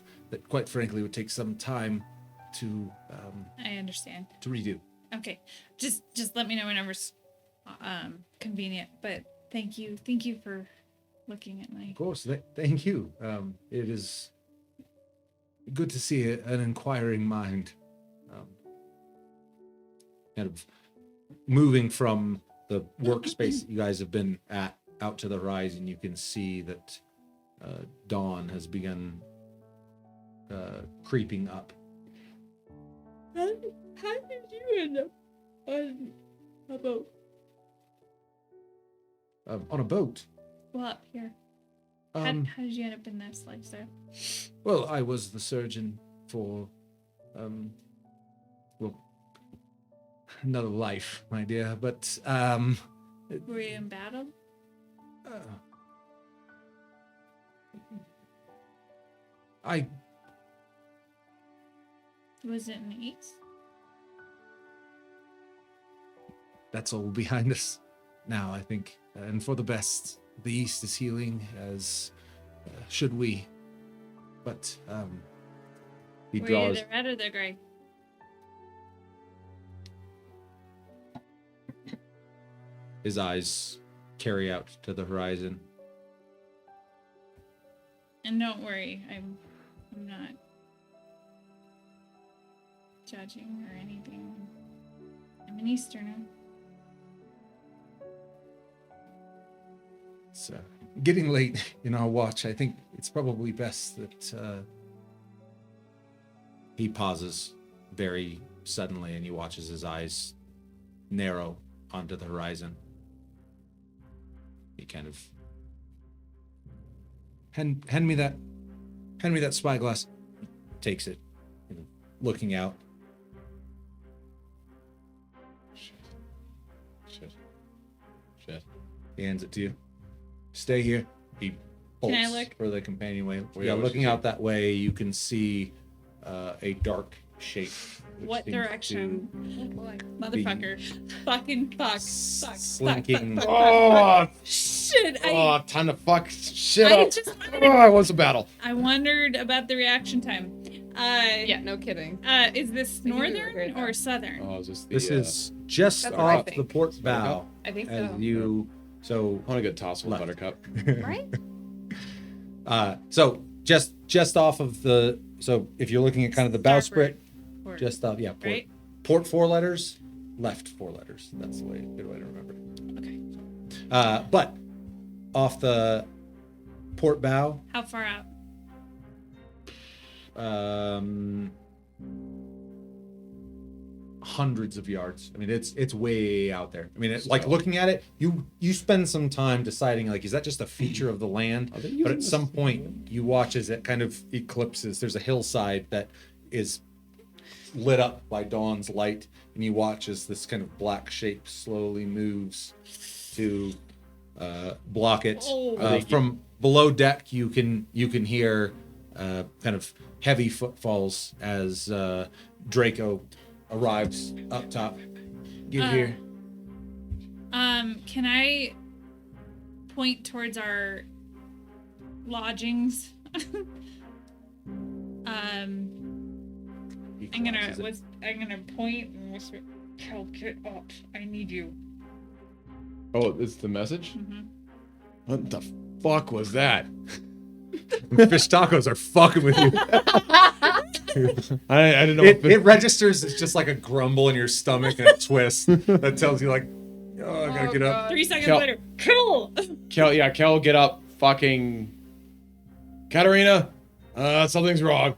quite frankly would take some time to I understand. to redo. Okay. Just let me know whenever's convenient. But thank you for looking at my. Of course, thank you. It is good to see an inquiring mind. Kind of moving from the workspace that you guys have been at out to the horizon, you can see that dawn has begun creeping up. How did you end up on a boat? On a boat. Well, up here. How did you end up in this lifestyle? Well, I was the surgeon for, another life, my dear. But Were you in battle? Was it in the east? That's all behind us now, I think, and for the best. The East is healing, as should we. But he Were draws. you the red or the gray? His eyes carry out to the horizon. And don't worry, I'm not judging or anything. I'm an Easterner. It's getting late in our watch. I think it's probably best that he pauses very suddenly, and he watches his eyes narrow onto the horizon. He kind of hand me that spyglass. Takes it, looking out. Shit. He hands it to you. Stay here. He bolts Can I look? for the companionway. Where Yeah, was looking he? out that way, you can see a dark shape. which What seems direction? Oh boy. Motherfucker. Fucking fuck. Slinking. Oh, Shit. time to fuck shit I up. just wondered, I want some battle. I wondered about the reaction time. Yeah, no kidding. Is this I knew you were northern great or though. southern? Oh, is this the? This is just That's what I off think. the port bow. I think As so. you so I want to get tossed with Left. Buttercup. Right? so just off of the so if you're looking at kind of the bowsprit, Or- just off port. Right? Port 4 letters, left 4 letters. That's the good way to remember it. Okay. But off the port bow, How far out? hundreds of yards. I mean, it's way out there. I mean, it's like looking at it, you spend some time deciding like, is that just a feature of the land? Are they But using at this- some point, you watch as it kind of eclipses. There's a hillside that is lit up by dawn's light, and you watch as this kind of black shape slowly moves to block it. Oh. From below deck, you can hear kind of heavy footfalls as Draco arrives up top. Get here. Can I point towards our lodgings? He I'm gonna collapses it. I'm gonna point and whisper, "Cal, get up! I need you." Oh, it's the message. Mhm. What the fuck was that? Fish tacos are fucking with you. I didn't know. It registers as just like a grumble in your stomach and a twist that tells you like, oh, I gotta get up. 3 seconds Cal- later, Cal. Kel, get up. Fucking Katarina, something's wrong.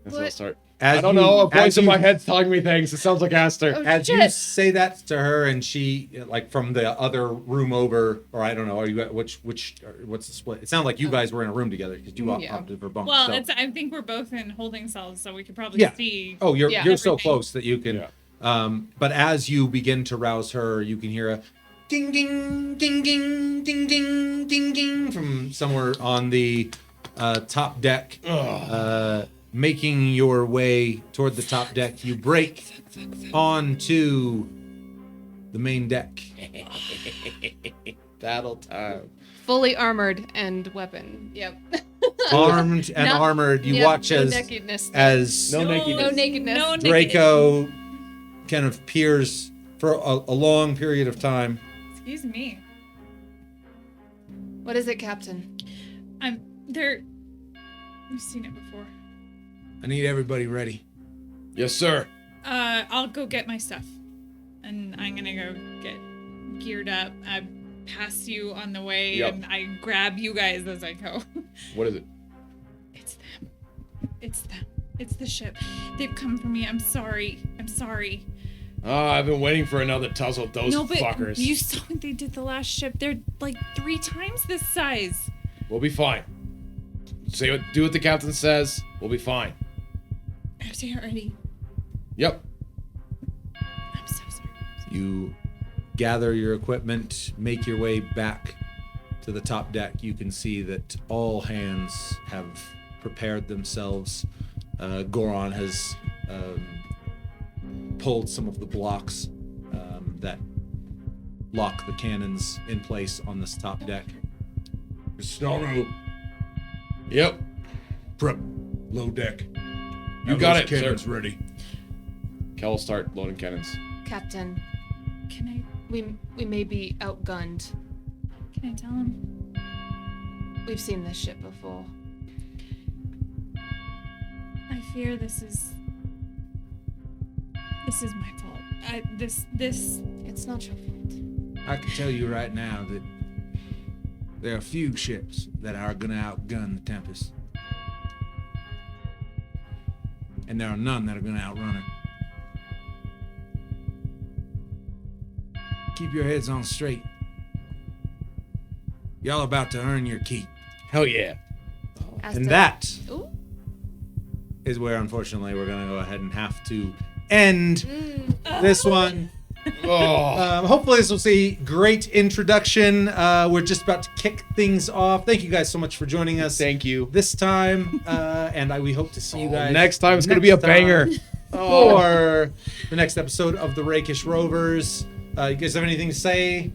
That's what I'll What? start. As I don't you- know. A as voice in you- my head's telling me things. It sounds like Aster. Oh, As you shit. say that to her, and she like from the other room over, or I don't know, are you at which what's the split? It sounded like you guys were in a room together because you Yeah. opted for bunk. Well, so. I think we're both in holding cells, so we could probably Yeah. see. Oh, you're Yeah. so Everything. close that you can. Yeah. But as you begin to rouse her, you can hear a ding ding ding ding ding ding ding ding from somewhere on the top deck. Making your way toward the top deck, you break onto the main deck. Battle time. Fully armored and weapon. Yep. Armed and No- armored, you Yep, watch no as nakedness. No nakedness. No nakedness. No nakedness. Draco kind of peers for a long period of time. Excuse me. What is it, Captain? There. I've seen it before. I need everybody ready. Yes, sir. I'll go get my stuff, and I'm gonna go get geared up. I pass you on the way, Yep. and I grab you guys as I go. What is it? It's them. It's them. It's the ship. They've come for me. I'm sorry. I'm sorry. Oh, I've been waiting for another tussle with those No, but fuckers. you saw what they did the last ship. They're like 3 times this size. We'll be fine. Do what the captain says. We'll be fine. I'm so ready. Yep. I'm so sorry. You gather your equipment, make your way back to the top deck. You can see that all hands have prepared themselves. Goron has pulled some of the blocks that lock the cannons in place on this top deck. Snarl, Yep. prep, low deck. You Have got those it, sir. cannons ready. Kel will start loading cannons. Captain, Can we may be outgunned. I tell him? We've seen this ship before. I fear this is my fault. This It's not your fault. I can tell you right now that there are few ships that are gonna outgun the Tempest. And there are none that are gonna outrun her. Keep your heads on straight. Y'all about to earn your keep. Hell yeah. And that Ooh. is where, unfortunately, we're going to go ahead and have to end this one. Oh. Hopefully this will see great introduction. We're just about to kick things off. Thank you guys so much for joining us Thank you. this time. And we hope to see you guys Next time it's gonna be a next banger. time. for the next episode of the Rakish Rovers. You guys have anything to say?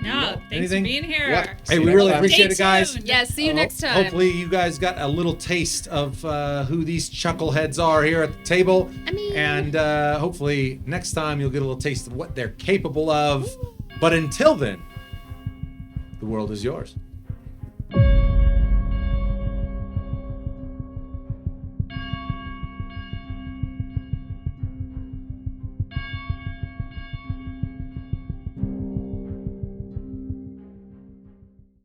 No, thanks Anything? for being here. Yep. Hey, we really appreciate it, Stay guys. tuned. Yeah, see you next time. Hopefully, you guys got a little taste of who these chuckleheads are here at the table. I mean- And hopefully, next time you'll get a little taste of what they're capable of. But until then, the world is yours.